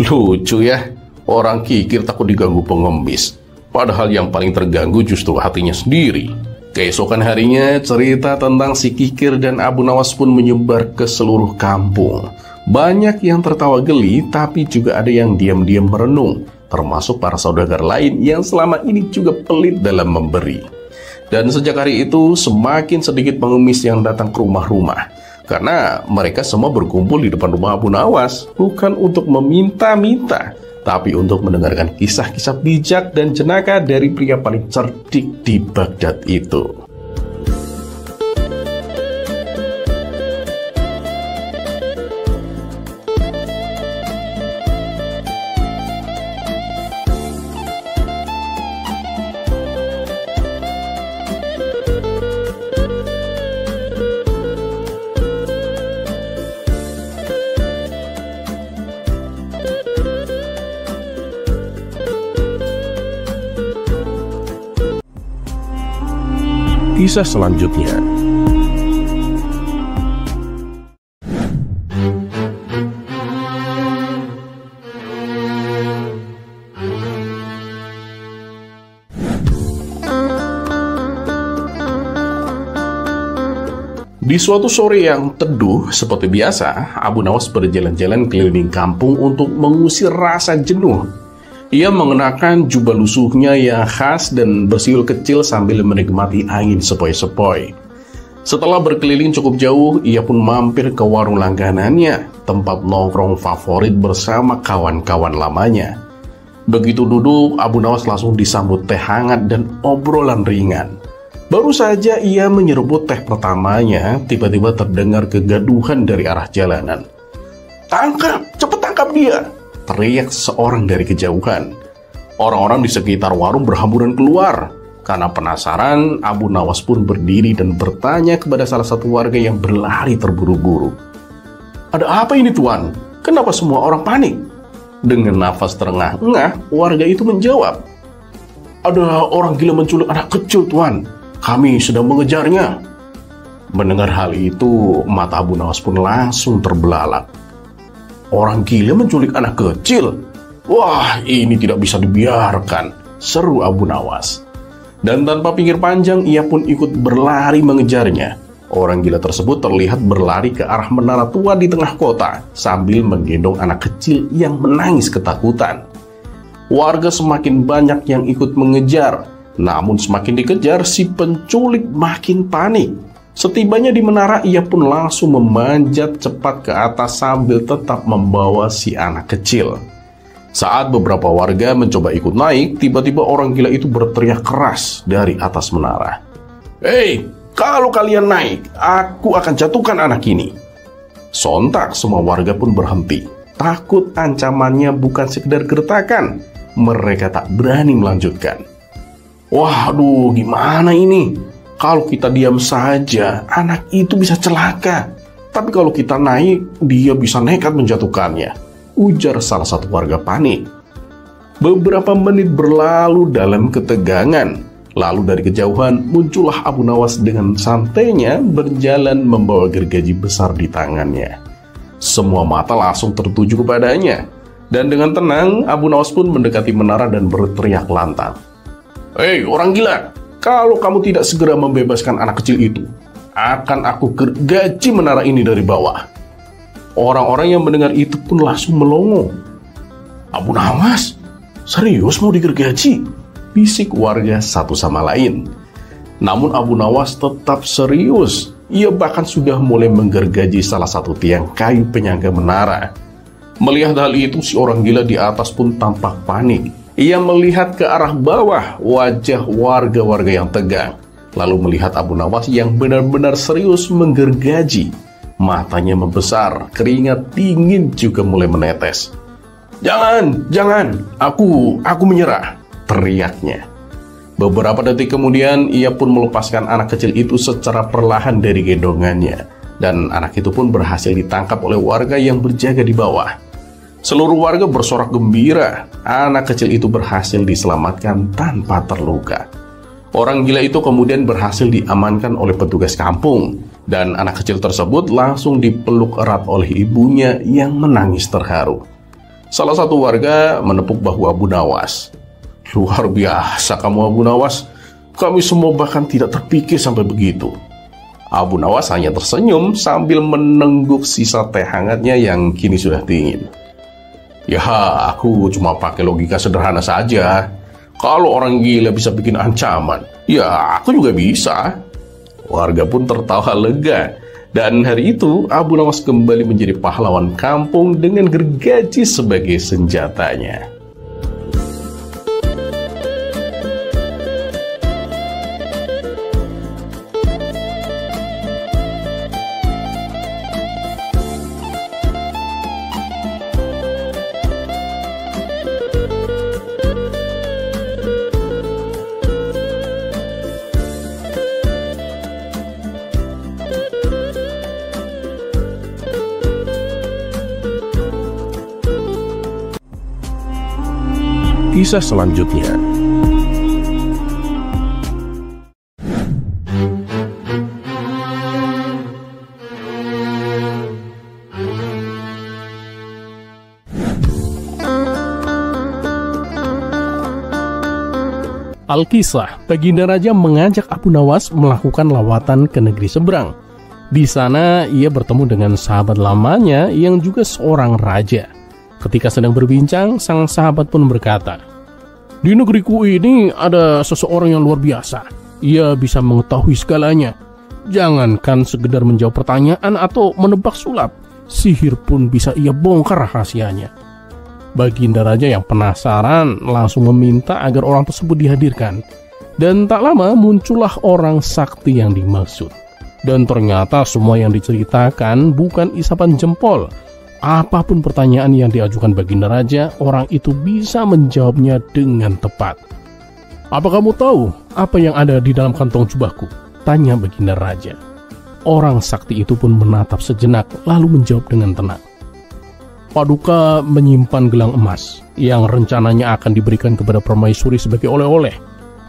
Lucu ya, orang kikir takut diganggu pengemis, padahal yang paling terganggu justru hatinya sendiri. Keesokan harinya, cerita tentang si Kikir dan Abu Nawas pun menyebar ke seluruh kampung. Banyak yang tertawa geli, tapi juga ada yang diam-diam merenung, termasuk para saudagar lain yang selama ini juga pelit dalam memberi. Dan sejak hari itu, semakin sedikit pengemis yang datang ke rumah-rumah, karena mereka semua berkumpul di depan rumah Abu Nawas, bukan untuk meminta-minta, tapi untuk mendengarkan kisah-kisah bijak dan jenaka dari pria paling cerdik di Baghdad itu. Kisah selanjutnya. Di suatu sore yang teduh seperti biasa, Abu Nawas berjalan-jalan keliling kampung untuk mengusir rasa jenuh. Ia mengenakan jubah lusuhnya yang khas dan bersiul kecil sambil menikmati angin sepoi-sepoi. Setelah berkeliling cukup jauh, ia pun mampir ke warung langganannya, tempat nongkrong favorit bersama kawan-kawan lamanya. Begitu duduk, Abu Nawas langsung disambut teh hangat dan obrolan ringan. Baru saja ia menyeruput teh pertamanya, tiba-tiba terdengar kegaduhan dari arah jalanan. "Tangkap! Cepat tangkap dia!" teriak seorang dari kejauhan. Orang-orang di sekitar warung berhamburan keluar. Karena penasaran, Abu Nawas pun berdiri dan bertanya kepada salah satu warga yang berlari terburu-buru. "Ada apa ini, Tuan? Kenapa semua orang panik?" Dengan nafas terengah-engah, warga itu menjawab, "Ada orang gila menculik anak kecil, Tuan. Kami sedang mengejarnya." Mendengar hal itu, mata Abu Nawas pun langsung terbelalak. "Orang gila menculik anak kecil? Wah, ini tidak bisa dibiarkan," seru Abu Nawas. Dan tanpa pikir panjang, ia pun ikut berlari mengejarnya. Orang gila tersebut terlihat berlari ke arah menara tua di tengah kota, sambil menggendong anak kecil yang menangis ketakutan. Warga semakin banyak yang ikut mengejar. Namun semakin dikejar, si penculik makin panik. Setibanya di menara, ia pun langsung memanjat cepat ke atas sambil tetap membawa si anak kecil. Saat beberapa warga mencoba ikut naik, tiba-tiba orang gila itu berteriak keras dari atas menara. "Hei, kalau kalian naik, aku akan jatuhkan anak ini." Sontak semua warga pun berhenti. Takut ancamannya bukan sekedar gertakan, mereka tak berani melanjutkan. "Waduh, gimana ini? Kalau kita diam saja, anak itu bisa celaka. Tapi kalau kita naik, dia bisa nekat menjatuhkannya," ujar salah satu warga panik. Beberapa menit berlalu dalam ketegangan. Lalu dari kejauhan muncullah Abu Nawas dengan santainya berjalan membawa gergaji besar di tangannya. Semua mata langsung tertuju kepadanya. Dan dengan tenang, Abu Nawas pun mendekati menara dan berteriak lantang. "Hei, orang gila, kalau kamu tidak segera membebaskan anak kecil itu, akan aku gergaji menara ini dari bawah." Orang-orang yang mendengar itu pun langsung melongo. "Abu Nawas, serius mau digergaji?" bisik warga satu sama lain. Namun Abu Nawas tetap serius. Ia bahkan sudah mulai menggergaji salah satu tiang kayu penyangga menara. Melihat hal itu, si orang gila di atas pun tampak panik. Ia melihat ke arah bawah, wajah warga-warga yang tegang. Lalu melihat Abu Nawas yang benar-benar serius menggergaji. Matanya membesar, keringat dingin juga mulai menetes. Jangan, aku menyerah," teriaknya. Beberapa detik kemudian, ia pun melepaskan anak kecil itu secara perlahan dari gendongannya. Dan anak itu pun berhasil ditangkap oleh warga yang berjaga di bawah. Seluruh warga bersorak gembira, anak kecil itu berhasil diselamatkan tanpa terluka. Orang gila itu kemudian berhasil diamankan oleh petugas kampung, dan anak kecil tersebut langsung dipeluk erat oleh ibunya yang menangis terharu. Salah satu warga menepuk bahu Abu Nawas. "Luar biasa kamu, Abu Nawas. Kami semua bahkan tidak terpikir sampai begitu." Abu Nawas hanya tersenyum sambil menengguk sisa teh hangatnya yang kini sudah dingin. "Ya, aku cuma pakai logika sederhana saja. Kalau orang gila bisa bikin ancaman, ya aku juga bisa." Warga pun tertawa lega. Dan hari itu Abu Nawas kembali menjadi pahlawan kampung dengan gergaji sebagai senjatanya. Kisah selanjutnya. Alkisah, Baginda Raja mengajak Abu Nawas melakukan lawatan ke negeri seberang. Di sana ia bertemu dengan sahabat lamanya yang juga seorang raja. Ketika sedang berbincang, sang sahabat pun berkata, "Di negeriku ini ada seseorang yang luar biasa. Ia bisa mengetahui segalanya. Jangankan sekedar menjawab pertanyaan atau menebak sulap, sihir pun bisa ia bongkar rahasianya." Baginda raja yang penasaran langsung meminta agar orang tersebut dihadirkan. Dan tak lama muncullah orang sakti yang dimaksud. Dan ternyata semua yang diceritakan bukan isapan jempol. Apapun pertanyaan yang diajukan baginda raja, orang itu bisa menjawabnya dengan tepat. "Apa kamu tahu apa yang ada di dalam kantong jubahku?" tanya baginda raja. Orang sakti itu pun menatap sejenak lalu menjawab dengan tenang. "Paduka menyimpan gelang emas yang rencananya akan diberikan kepada permaisuri sebagai oleh-oleh.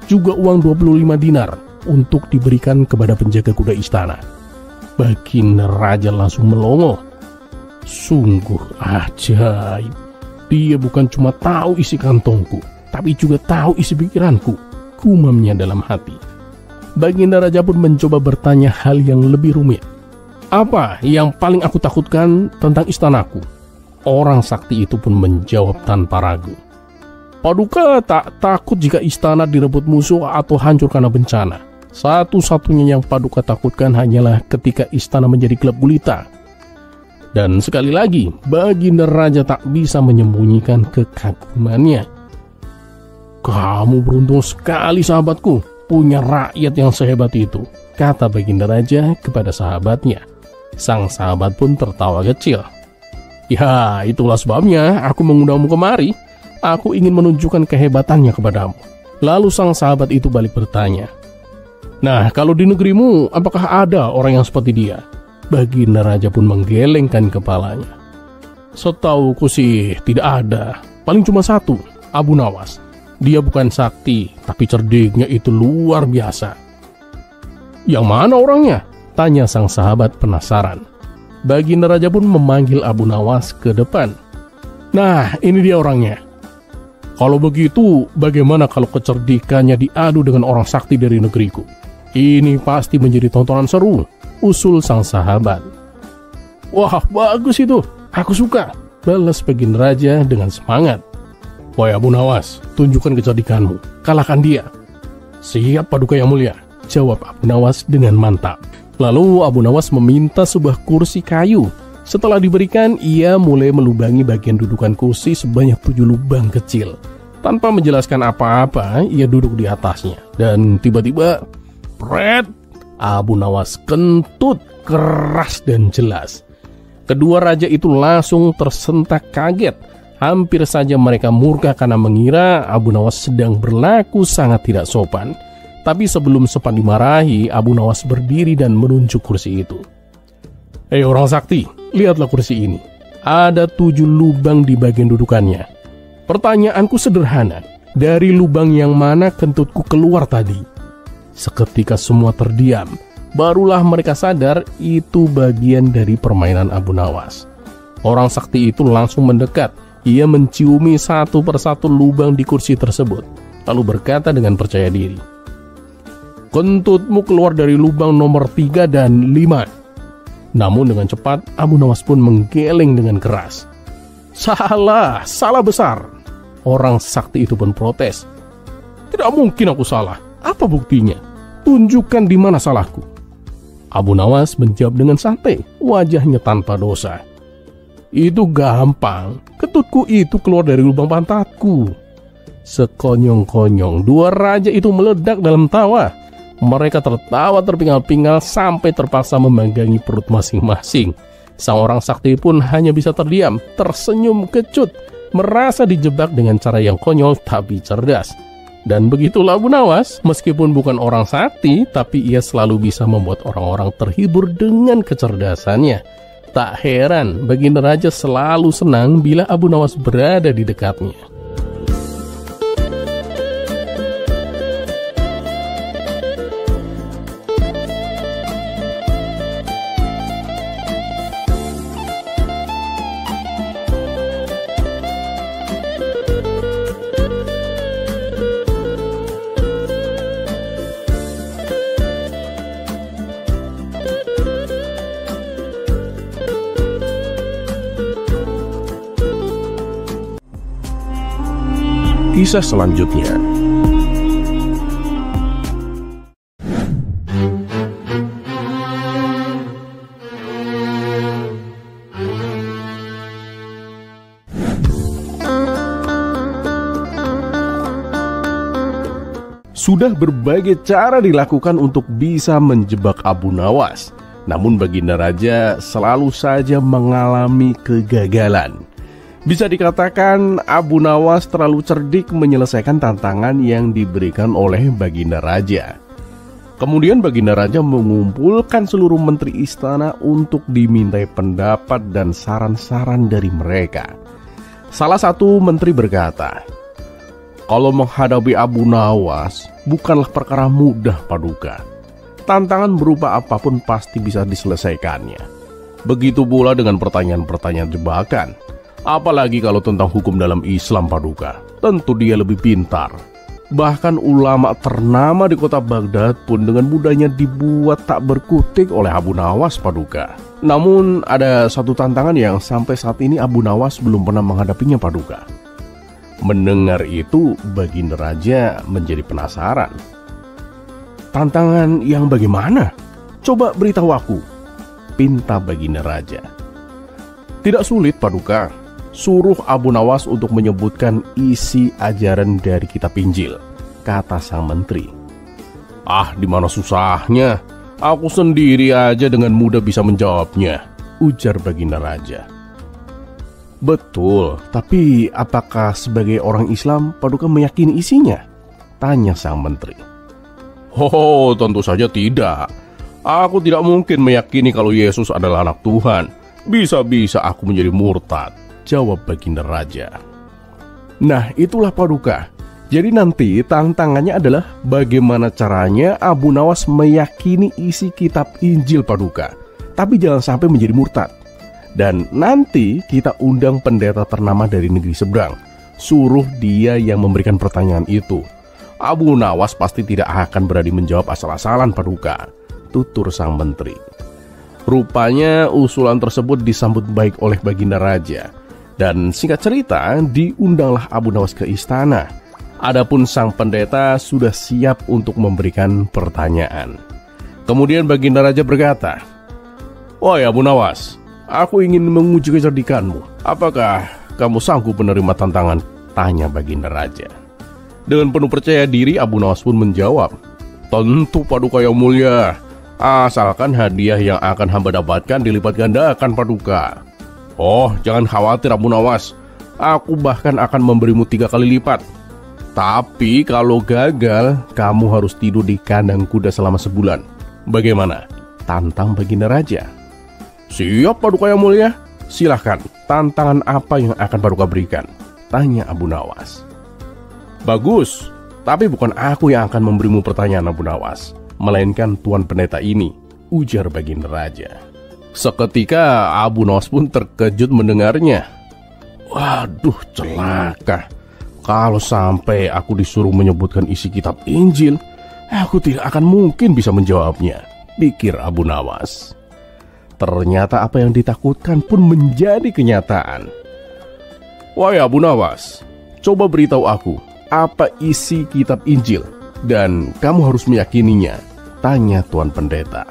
Juga uang 25 dinar untuk diberikan kepada penjaga kuda istana." Baginda raja langsung melongo. Sungguh ajaib. Dia bukan cuma tahu isi kantongku, tapi juga tahu isi pikiranku, gumamnya dalam hati. Baginda raja pun mencoba bertanya hal yang lebih rumit. "Apa yang paling aku takutkan tentang istanaku?" Orang sakti itu pun menjawab tanpa ragu. "Paduka tak takut jika istana direbut musuh atau hancur karena bencana. Satu-satunya yang Paduka takutkan hanyalah ketika istana menjadi gelap gulita." Dan sekali lagi, baginda raja tak bisa menyembunyikan kekagumannya. "Kamu beruntung sekali sahabatku, punya rakyat yang sehebat itu," kata baginda raja kepada sahabatnya. Sang sahabat pun tertawa kecil. "Ya, itulah sebabnya aku mengundangmu kemari. Aku ingin menunjukkan kehebatannya kepadamu." Lalu sang sahabat itu balik bertanya, "Nah, kalau di negerimu, apakah ada orang yang seperti dia?" Baginda raja pun menggelengkan kepalanya. "Setauku sih tidak ada. Paling cuma satu, Abu Nawas. Dia bukan sakti, tapi cerdiknya itu luar biasa." "Yang mana orangnya?" tanya sang sahabat penasaran. Baginda raja pun memanggil Abu Nawas ke depan. "Nah, ini dia orangnya. Kalau begitu, bagaimana kalau kecerdikannya diadu dengan orang sakti dari negeriku? Ini pasti menjadi tontonan seru," usul sang sahabat. "Wah, bagus itu. Aku suka," balas baginda raja dengan semangat. "Wahai Abu Nawas, tunjukkan kecerdikanmu. Kalahkan dia." "Siap, Paduka yang mulia," jawab Abu Nawas dengan mantap. Lalu Abu Nawas meminta sebuah kursi kayu. Setelah diberikan, ia mulai melubangi bagian dudukan kursi sebanyak 7 lubang kecil. Tanpa menjelaskan apa-apa, ia duduk di atasnya. Dan tiba-tiba, pret, Abu Nawas kentut keras dan jelas. Kedua raja itu langsung tersentak kaget. Hampir saja mereka murka karena mengira Abu Nawas sedang berlaku sangat tidak sopan. Tapi sebelum sempat dimarahi, Abu Nawas berdiri dan menunjuk kursi itu. "Hei orang sakti, lihatlah kursi ini. Ada 7 lubang di bagian dudukannya. Pertanyaanku sederhana, dari lubang yang mana kentutku keluar tadi?" Seketika semua terdiam. Barulah mereka sadar itu bagian dari permainan Abu Nawas. Orang sakti itu langsung mendekat. Ia menciumi satu persatu lubang di kursi tersebut, lalu berkata dengan percaya diri, "Kentutmu keluar dari lubang nomor 3 dan 5. Namun dengan cepat Abu Nawas pun menggeleng dengan keras. Salah besar." Orang sakti itu pun protes. "Tidak mungkin aku salah. Apa buktinya? Tunjukkan di mana salahku." Abu Nawas menjawab dengan santai, wajahnya tanpa dosa. "Itu gampang. Ketutku itu keluar dari lubang pantatku." Sekonyong-konyong, dua raja itu meledak dalam tawa. Mereka tertawa terpingal-pingal sampai terpaksa memegangi perut masing-masing. Sang orang sakti pun hanya bisa terdiam, tersenyum kecut, merasa dijebak dengan cara yang konyol tapi cerdas. Dan begitulah Abu Nawas, meskipun bukan orang sakti, tapi ia selalu bisa membuat orang-orang terhibur dengan kecerdasannya. Tak heran, baginda raja selalu senang bila Abu Nawas berada di dekatnya. kisah selanjutnya. Sudah berbagai cara dilakukan untuk bisa menjebak Abu Nawas. Namun Baginda Raja selalu saja mengalami kegagalan. Bisa dikatakan Abu Nawas terlalu cerdik menyelesaikan tantangan yang diberikan oleh Baginda Raja. Kemudian Baginda Raja mengumpulkan seluruh menteri istana untuk dimintai pendapat dan saran-saran dari mereka. Salah satu menteri berkata, "Kalau menghadapi Abu Nawas bukanlah perkara mudah, Paduka. Tantangan berupa apapun pasti bisa diselesaikannya. Begitu pula dengan pertanyaan-pertanyaan jebakan. Apalagi kalau tentang hukum dalam Islam, Paduka. Tentu dia lebih pintar. Bahkan ulama ternama di kota Baghdad pun dengan mudahnya dibuat tak berkutik oleh Abu Nawas, Paduka. Namun ada satu tantangan yang sampai saat ini Abu Nawas belum pernah menghadapinya, Paduka." Mendengar itu, Baginda Raja menjadi penasaran. "Tantangan yang bagaimana? Coba beritahu aku," pinta Baginda Raja. "Tidak sulit, Paduka. Suruh Abu Nawas untuk menyebutkan isi ajaran dari kitab Injil," kata sang menteri. "Ah, di mana susahnya? Aku sendiri aja dengan mudah bisa menjawabnya," ujar Baginda Raja. "Betul, tapi apakah sebagai orang Islam Paduka meyakini isinya?" tanya sang menteri. "Oh, tentu saja tidak. Aku tidak mungkin meyakini kalau Yesus adalah anak Tuhan. Bisa-bisa aku menjadi murtad," jawab Baginda Raja. Nah, itulah Paduka. Jadi nanti tantangannya adalah bagaimana caranya Abu Nawas meyakini isi kitab Injil, Paduka, tapi jangan sampai menjadi murtad. Dan nanti kita undang pendeta ternama dari negeri seberang. Suruh dia yang memberikan pertanyaan itu. Abu Nawas pasti tidak akan berani menjawab asal-asalan, Paduka, tutur sang menteri. Rupanya usulan tersebut disambut baik oleh Baginda Raja. Dan singkat cerita, diundanglah Abu Nawas ke istana. Adapun sang pendeta sudah siap untuk memberikan pertanyaan. Kemudian Baginda Raja berkata, "Wahai Abu Nawas, aku ingin menguji kecerdikanmu. Apakah kamu sanggup menerima tantangan?" tanya Baginda Raja. Dengan penuh percaya diri, Abu Nawas pun menjawab, "Tentu, Paduka yang mulia. Asalkan hadiah yang akan hamba dapatkan dilipat gandakan, Paduka." "Oh, jangan khawatir Abu Nawas. Aku bahkan akan memberimu 3 kali lipat. Tapi kalau gagal, kamu harus tidur di kandang kuda selama sebulan. Bagaimana?" tantang Baginda Raja. "Siap, Paduka yang mulia. Silahkan, tantangan apa yang akan Paduka berikan?" tanya Abu Nawas. "Bagus, tapi bukan aku yang akan memberimu pertanyaan, Abu Nawas, melainkan Tuan Pendeta ini," ujar Baginda Raja. Seketika Abu Nawas pun terkejut mendengarnya. "Waduh, celaka. Kalau sampai aku disuruh menyebutkan isi kitab Injil, aku tidak akan mungkin bisa menjawabnya," pikir Abu Nawas. Ternyata apa yang ditakutkan pun menjadi kenyataan. "Wahai Abu Nawas, coba beritahu aku, apa isi kitab Injil? Dan kamu harus meyakininya," tanya Tuan Pendeta.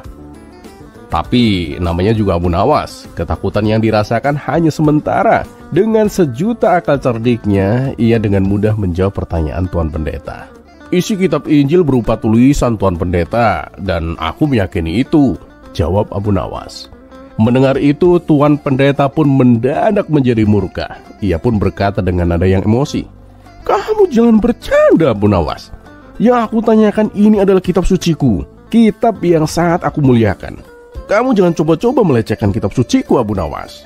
Tapi namanya juga Abu Nawas, ketakutan yang dirasakan hanya sementara. Dengan sejuta akal cerdiknya, ia dengan mudah menjawab pertanyaan Tuan Pendeta. "Isi kitab Injil berupa tulisan, Tuan Pendeta, dan aku meyakini itu," jawab Abu Nawas. Mendengar itu, Tuan Pendeta pun mendadak menjadi murka. Ia pun berkata dengan nada yang emosi, "Kamu jangan bercanda, Abu Nawas. Yang aku tanyakan ini adalah kitab suciku, kitab yang sangat aku muliakan. Kamu jangan coba-coba melecehkan kitab suciku, Abu Nawas."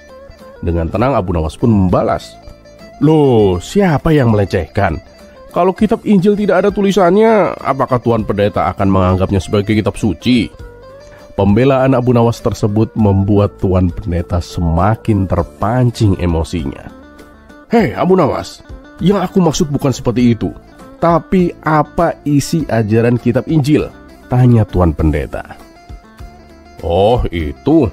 Dengan tenang Abu Nawas pun membalas, "Loh, siapa yang melecehkan? Kalau kitab Injil tidak ada tulisannya, apakah Tuan Pendeta akan menganggapnya sebagai kitab suci?" Pembelaan Abu Nawas tersebut membuat Tuan Pendeta semakin terpancing emosinya. "Hei Abu Nawas, yang aku maksud bukan seperti itu. Tapi apa isi ajaran kitab Injil?" tanya Tuan Pendeta. "Oh, itu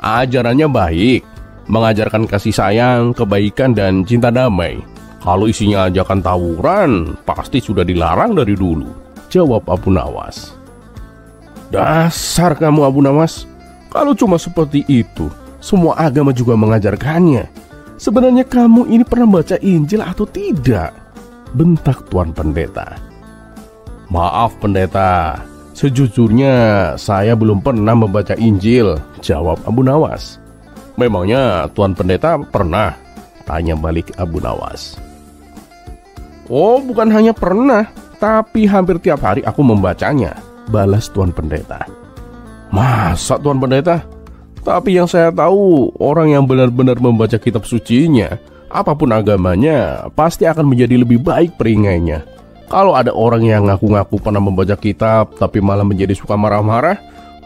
ajarannya baik, mengajarkan kasih sayang, kebaikan, dan cinta damai. Kalau isinya ajakan tawuran, pasti sudah dilarang dari dulu, jawab Abu Nawas. Dasar kamu Abu Nawas, kalau cuma seperti itu, semua agama juga mengajarkannya. Sebenarnya kamu ini pernah baca Injil atau tidak? Bentak Tuan Pendeta. Maaf pendeta, sejujurnya saya belum pernah membaca Injil, jawab Abu Nawas. Memangnya Tuan Pendeta pernah? Tanya balik Abu Nawas. Oh, bukan hanya pernah, tapi hampir tiap hari aku membacanya, balas Tuan Pendeta. Masa Tuan Pendeta? Tapi yang saya tahu, orang yang benar-benar membaca kitab sucinya, apapun agamanya, pasti akan menjadi lebih baik peringainya. Kalau ada orang yang ngaku-ngaku pernah membaca kitab, tapi malah menjadi suka marah-marah,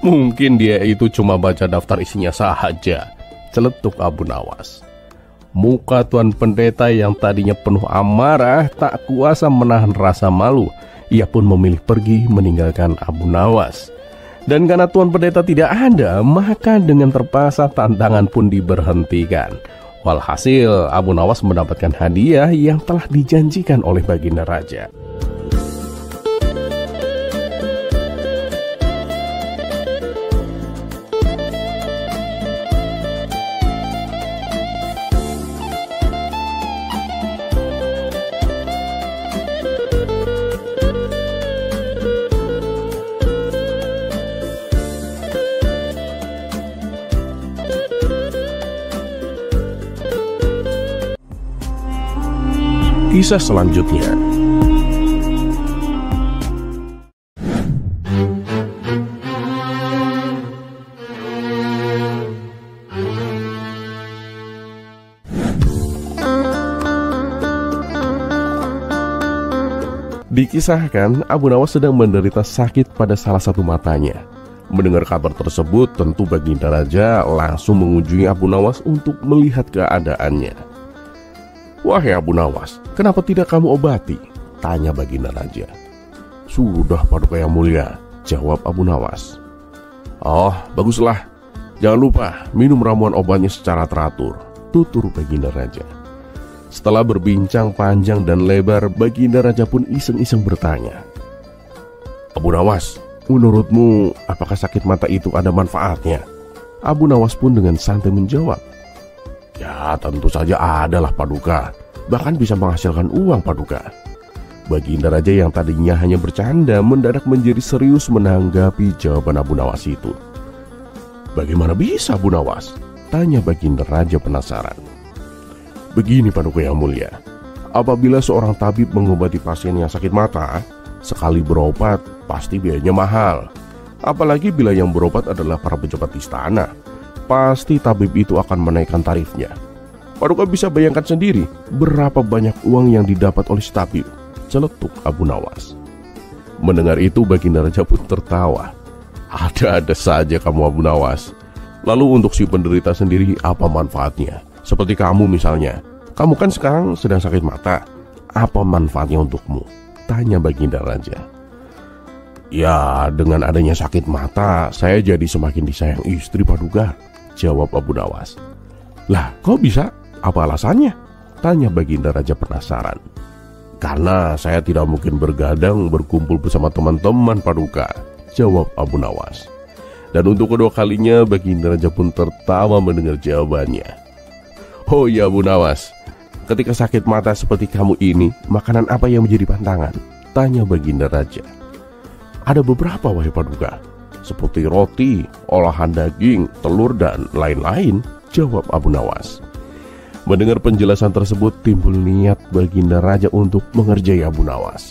mungkin dia itu cuma baca daftar isinya saja, celetuk Abu Nawas. Muka Tuan Pendeta yang tadinya penuh amarah tak kuasa menahan rasa malu. Ia pun memilih pergi meninggalkan Abu Nawas. Dan karena Tuan Pendeta tidak ada, maka dengan terpaksa tantangan pun diberhentikan. Walhasil Abu Nawas mendapatkan hadiah yang telah dijanjikan oleh Baginda Raja. Kisah selanjutnya. Dikisahkan Abu Nawas sedang menderita sakit pada salah satu matanya. Mendengar kabar tersebut, tentu Baginda Raja langsung mengunjungi Abu Nawas untuk melihat keadaannya. Wahai Abu Nawas, kenapa tidak kamu obati? Tanya Baginda Raja. Sudah Paduka Yang Mulia, jawab Abu Nawas. Oh, baguslah. Jangan lupa minum ramuan obatnya secara teratur, tutur Baginda Raja. Setelah berbincang panjang dan lebar, Baginda Raja pun iseng-iseng bertanya. Abu Nawas, menurutmu apakah sakit mata itu ada manfaatnya? Abu Nawas pun dengan santai menjawab. Ya tentu saja adalah Paduka, bahkan bisa menghasilkan uang Paduka. Baginda Raja yang tadinya hanya bercanda mendadak menjadi serius menanggapi jawaban Abu Nawas itu. Bagaimana bisa Abu Nawas? Tanya Baginda Raja penasaran. Begini Paduka Yang Mulia, apabila seorang tabib mengobati pasien yang sakit mata, sekali berobat pasti biayanya mahal. Apalagi bila yang berobat adalah para pejabat istana, pasti tabib itu akan menaikkan tarifnya. Paduka bisa bayangkan sendiri berapa banyak uang yang didapat oleh si tabib, celetuk Abu Nawas. Mendengar itu Baginda Raja pun tertawa. Ada-ada saja kamu Abu Nawas. Lalu untuk si penderita sendiri apa manfaatnya? Seperti kamu misalnya, kamu kan sekarang sedang sakit mata. Apa manfaatnya untukmu? Tanya Baginda Raja. Ya dengan adanya sakit mata, saya jadi semakin disayang istri Paduka, jawab Abu Nawas. Lah kok bisa? Apa alasannya? Tanya Baginda Raja penasaran. Karena saya tidak mungkin bergadang berkumpul bersama teman-teman Paduka, jawab Abu Nawas. Dan untuk kedua kalinya Baginda Raja pun tertawa mendengar jawabannya. Oh ya Abu Nawas, ketika sakit mata seperti kamu ini, makanan apa yang menjadi pantangan? Tanya Baginda Raja. Ada beberapa wahai Paduka, seperti roti, olahan daging, telur dan lain-lain, jawab Abu Nawas. Mendengar penjelasan tersebut timbul niat Baginda Raja untuk mengerjai Abu Nawas.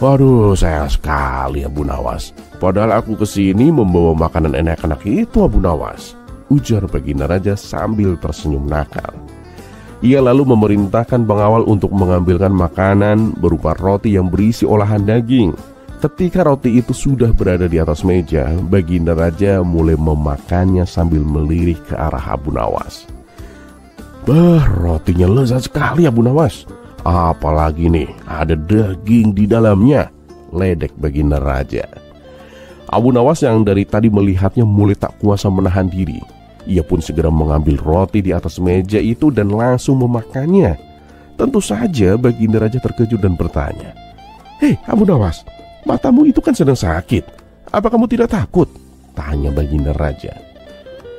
Waduh sayang sekali Abu Nawas, padahal aku kesini membawa makanan enak-enak itu Abu Nawas, ujar Baginda Raja sambil tersenyum nakal. Ia lalu memerintahkan pengawal untuk mengambilkan makanan berupa roti yang berisi olahan daging. Ketika roti itu sudah berada di atas meja, Baginda Raja mulai memakannya sambil melirik ke arah Abu Nawas. Bah, rotinya lezat sekali Abu Nawas. Apalagi nih, ada daging di dalamnya, ledek Baginda Raja. Abu Nawas yang dari tadi melihatnya mulai tak kuasa menahan diri. Ia pun segera mengambil roti di atas meja itu dan langsung memakannya. Tentu saja Baginda Raja terkejut dan bertanya, "Hei Abu Nawas, matamu itu kan sedang sakit. Apa kamu tidak takut?" tanya Baginda Raja.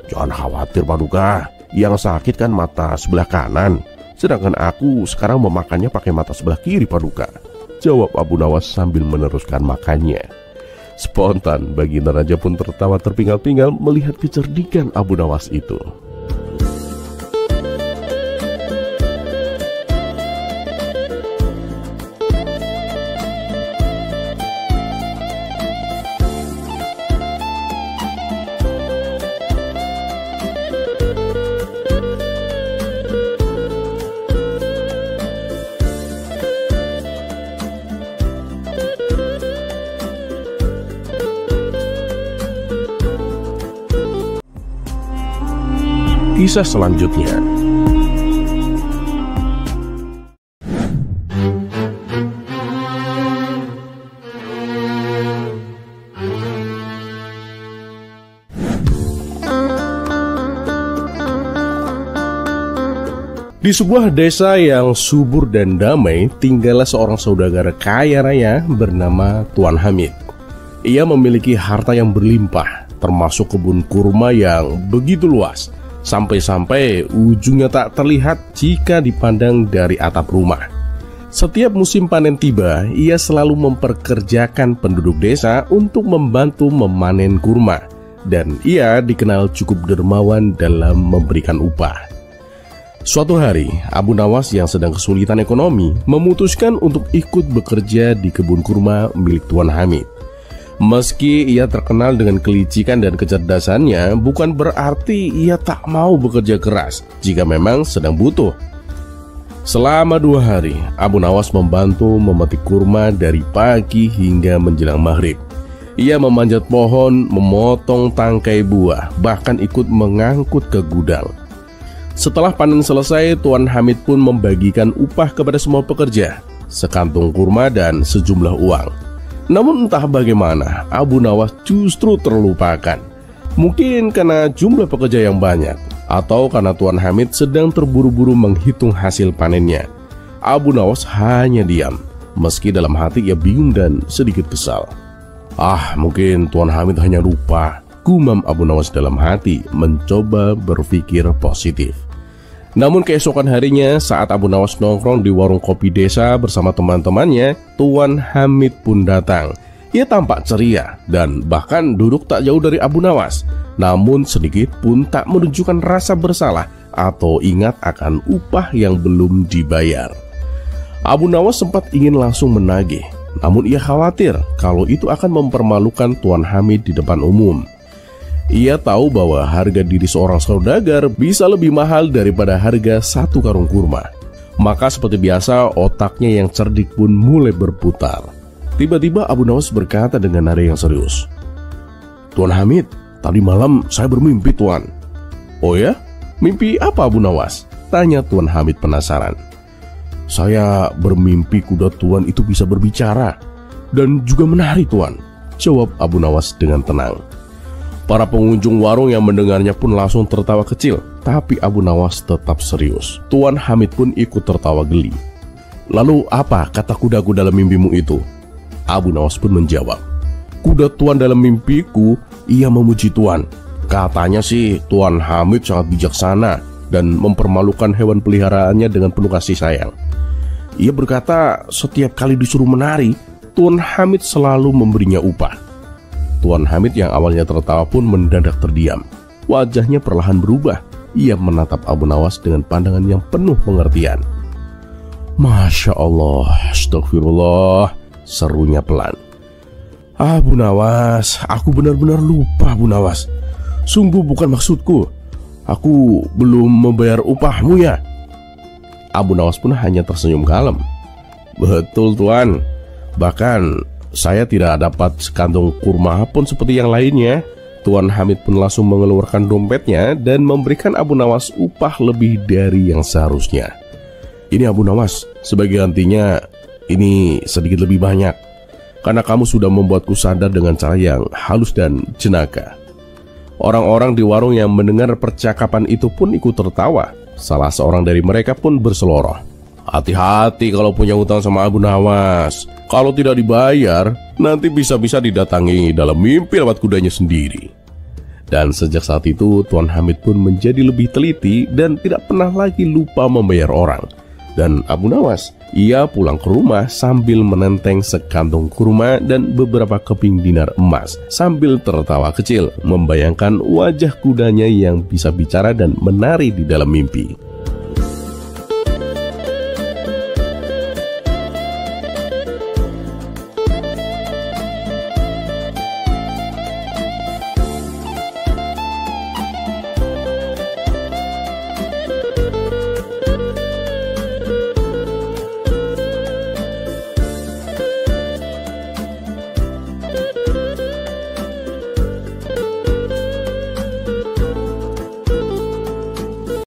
"Jangan khawatir Paduka, yang sakit kan mata sebelah kanan, sedangkan aku sekarang memakannya pakai mata sebelah kiri Paduka," jawab Abu Nawas sambil meneruskan makannya. Spontan Baginda Raja pun tertawa terpinggal-pinggal melihat kecerdikan Abu Nawas itu. Kisah selanjutnya. Di sebuah desa yang subur dan damai, tinggallah seorang saudagar kaya raya bernama Tuan Hamid. Ia memiliki harta yang berlimpah, termasuk kebun kurma yang begitu luas, sampai-sampai ujungnya tak terlihat jika dipandang dari atap rumah. Setiap musim panen tiba, ia selalu memperkerjakan penduduk desa untuk membantu memanen kurma, dan ia dikenal cukup dermawan dalam memberikan upah. Suatu hari, Abu Nawas yang sedang kesulitan ekonomi memutuskan untuk ikut bekerja di kebun kurma milik Tuan Hamid. Meski ia terkenal dengan kelicikan dan kecerdasannya, bukan berarti ia tak mau bekerja keras jika memang sedang butuh. Selama 2 hari, Abu Nawas membantu memetik kurma dari pagi hingga menjelang maghrib. Ia memanjat pohon, memotong tangkai buah, bahkan ikut mengangkut ke gudang. Setelah panen selesai, Tuan Hamid pun membagikan upah kepada semua pekerja, sekantung kurma dan sejumlah uang. Namun entah bagaimana, Abu Nawas justru terlupakan. Mungkin karena jumlah pekerja yang banyak, atau karena Tuan Hamid sedang terburu-buru menghitung hasil panennya. Abu Nawas hanya diam, meski dalam hati ia bingung dan sedikit kesal. Mungkin Tuan Hamid hanya lupa, gumam Abu Nawas dalam hati, mencoba berpikir positif. Namun keesokan harinya, saat Abu Nawas nongkrong di warung kopi desa bersama teman-temannya, Tuan Hamid pun datang. Ia tampak ceria dan bahkan duduk tak jauh dari Abu Nawas, namun sedikit pun tak menunjukkan rasa bersalah atau ingat akan upah yang belum dibayar. Abu Nawas sempat ingin langsung menagih, namun ia khawatir kalau itu akan mempermalukan Tuan Hamid di depan umum. Ia tahu bahwa harga diri seorang saudagar bisa lebih mahal daripada harga 1 karung kurma. Maka seperti biasa, otaknya yang cerdik pun mulai berputar. Tiba-tiba Abu Nawas berkata dengan nada yang serius, "Tuan Hamid, tadi malam saya bermimpi Tuan." "Oh ya? Mimpi apa Abu Nawas?" tanya Tuan Hamid penasaran. "Saya bermimpi kuda Tuan itu bisa berbicara dan juga menari Tuan," jawab Abu Nawas dengan tenang. Para pengunjung warung yang mendengarnya pun langsung tertawa kecil, tapi Abu Nawas tetap serius. Tuan Hamid pun ikut tertawa geli. "Lalu apa kata kudaku dalam mimpimu itu?" Abu Nawas pun menjawab, "Kuda Tuan dalam mimpiku, ia memuji Tuan. Katanya sih Tuan Hamid sangat bijaksana dan mempermalukan hewan peliharaannya dengan penuh kasih sayang. Ia berkata setiap kali disuruh menari, Tuan Hamid selalu memberinya upah." Tuan Hamid yang awalnya tertawa pun mendadak terdiam. Wajahnya perlahan berubah. Ia menatap Abu Nawas dengan pandangan yang penuh pengertian. "Masya Allah, astagfirullah," serunya pelan. "Abu Nawas, aku benar-benar lupa Abu Nawas. Sungguh bukan maksudku. Aku belum membayar upahmu ya." Abu Nawas pun hanya tersenyum kalem. "Betul Tuan, bahkan saya tidak dapat sekantung kurma pun seperti yang lainnya." Tuan Hamid pun langsung mengeluarkan dompetnya dan memberikan Abu Nawas upah lebih dari yang seharusnya. "Ini Abu Nawas, sebagai gantinya ini sedikit lebih banyak, karena kamu sudah membuatku sadar dengan cara yang halus dan jenaka." Orang-orang di warung yang mendengar percakapan itu pun ikut tertawa. Salah seorang dari mereka pun berseloroh, Hati-hati kalau punya utang sama Abu Nawas. Kalau tidak dibayar, nanti bisa-bisa didatangi dalam mimpi lewat kudanya sendiri. Dan sejak saat itu, Tuan Hamid pun menjadi lebih teliti dan tidak pernah lagi lupa membayar orang. Dan Abu Nawas, ia pulang ke rumah sambil menenteng sekantung kurma dan beberapa keping dinar emas, sambil tertawa kecil membayangkan wajah kudanya yang bisa bicara dan menari di dalam mimpi.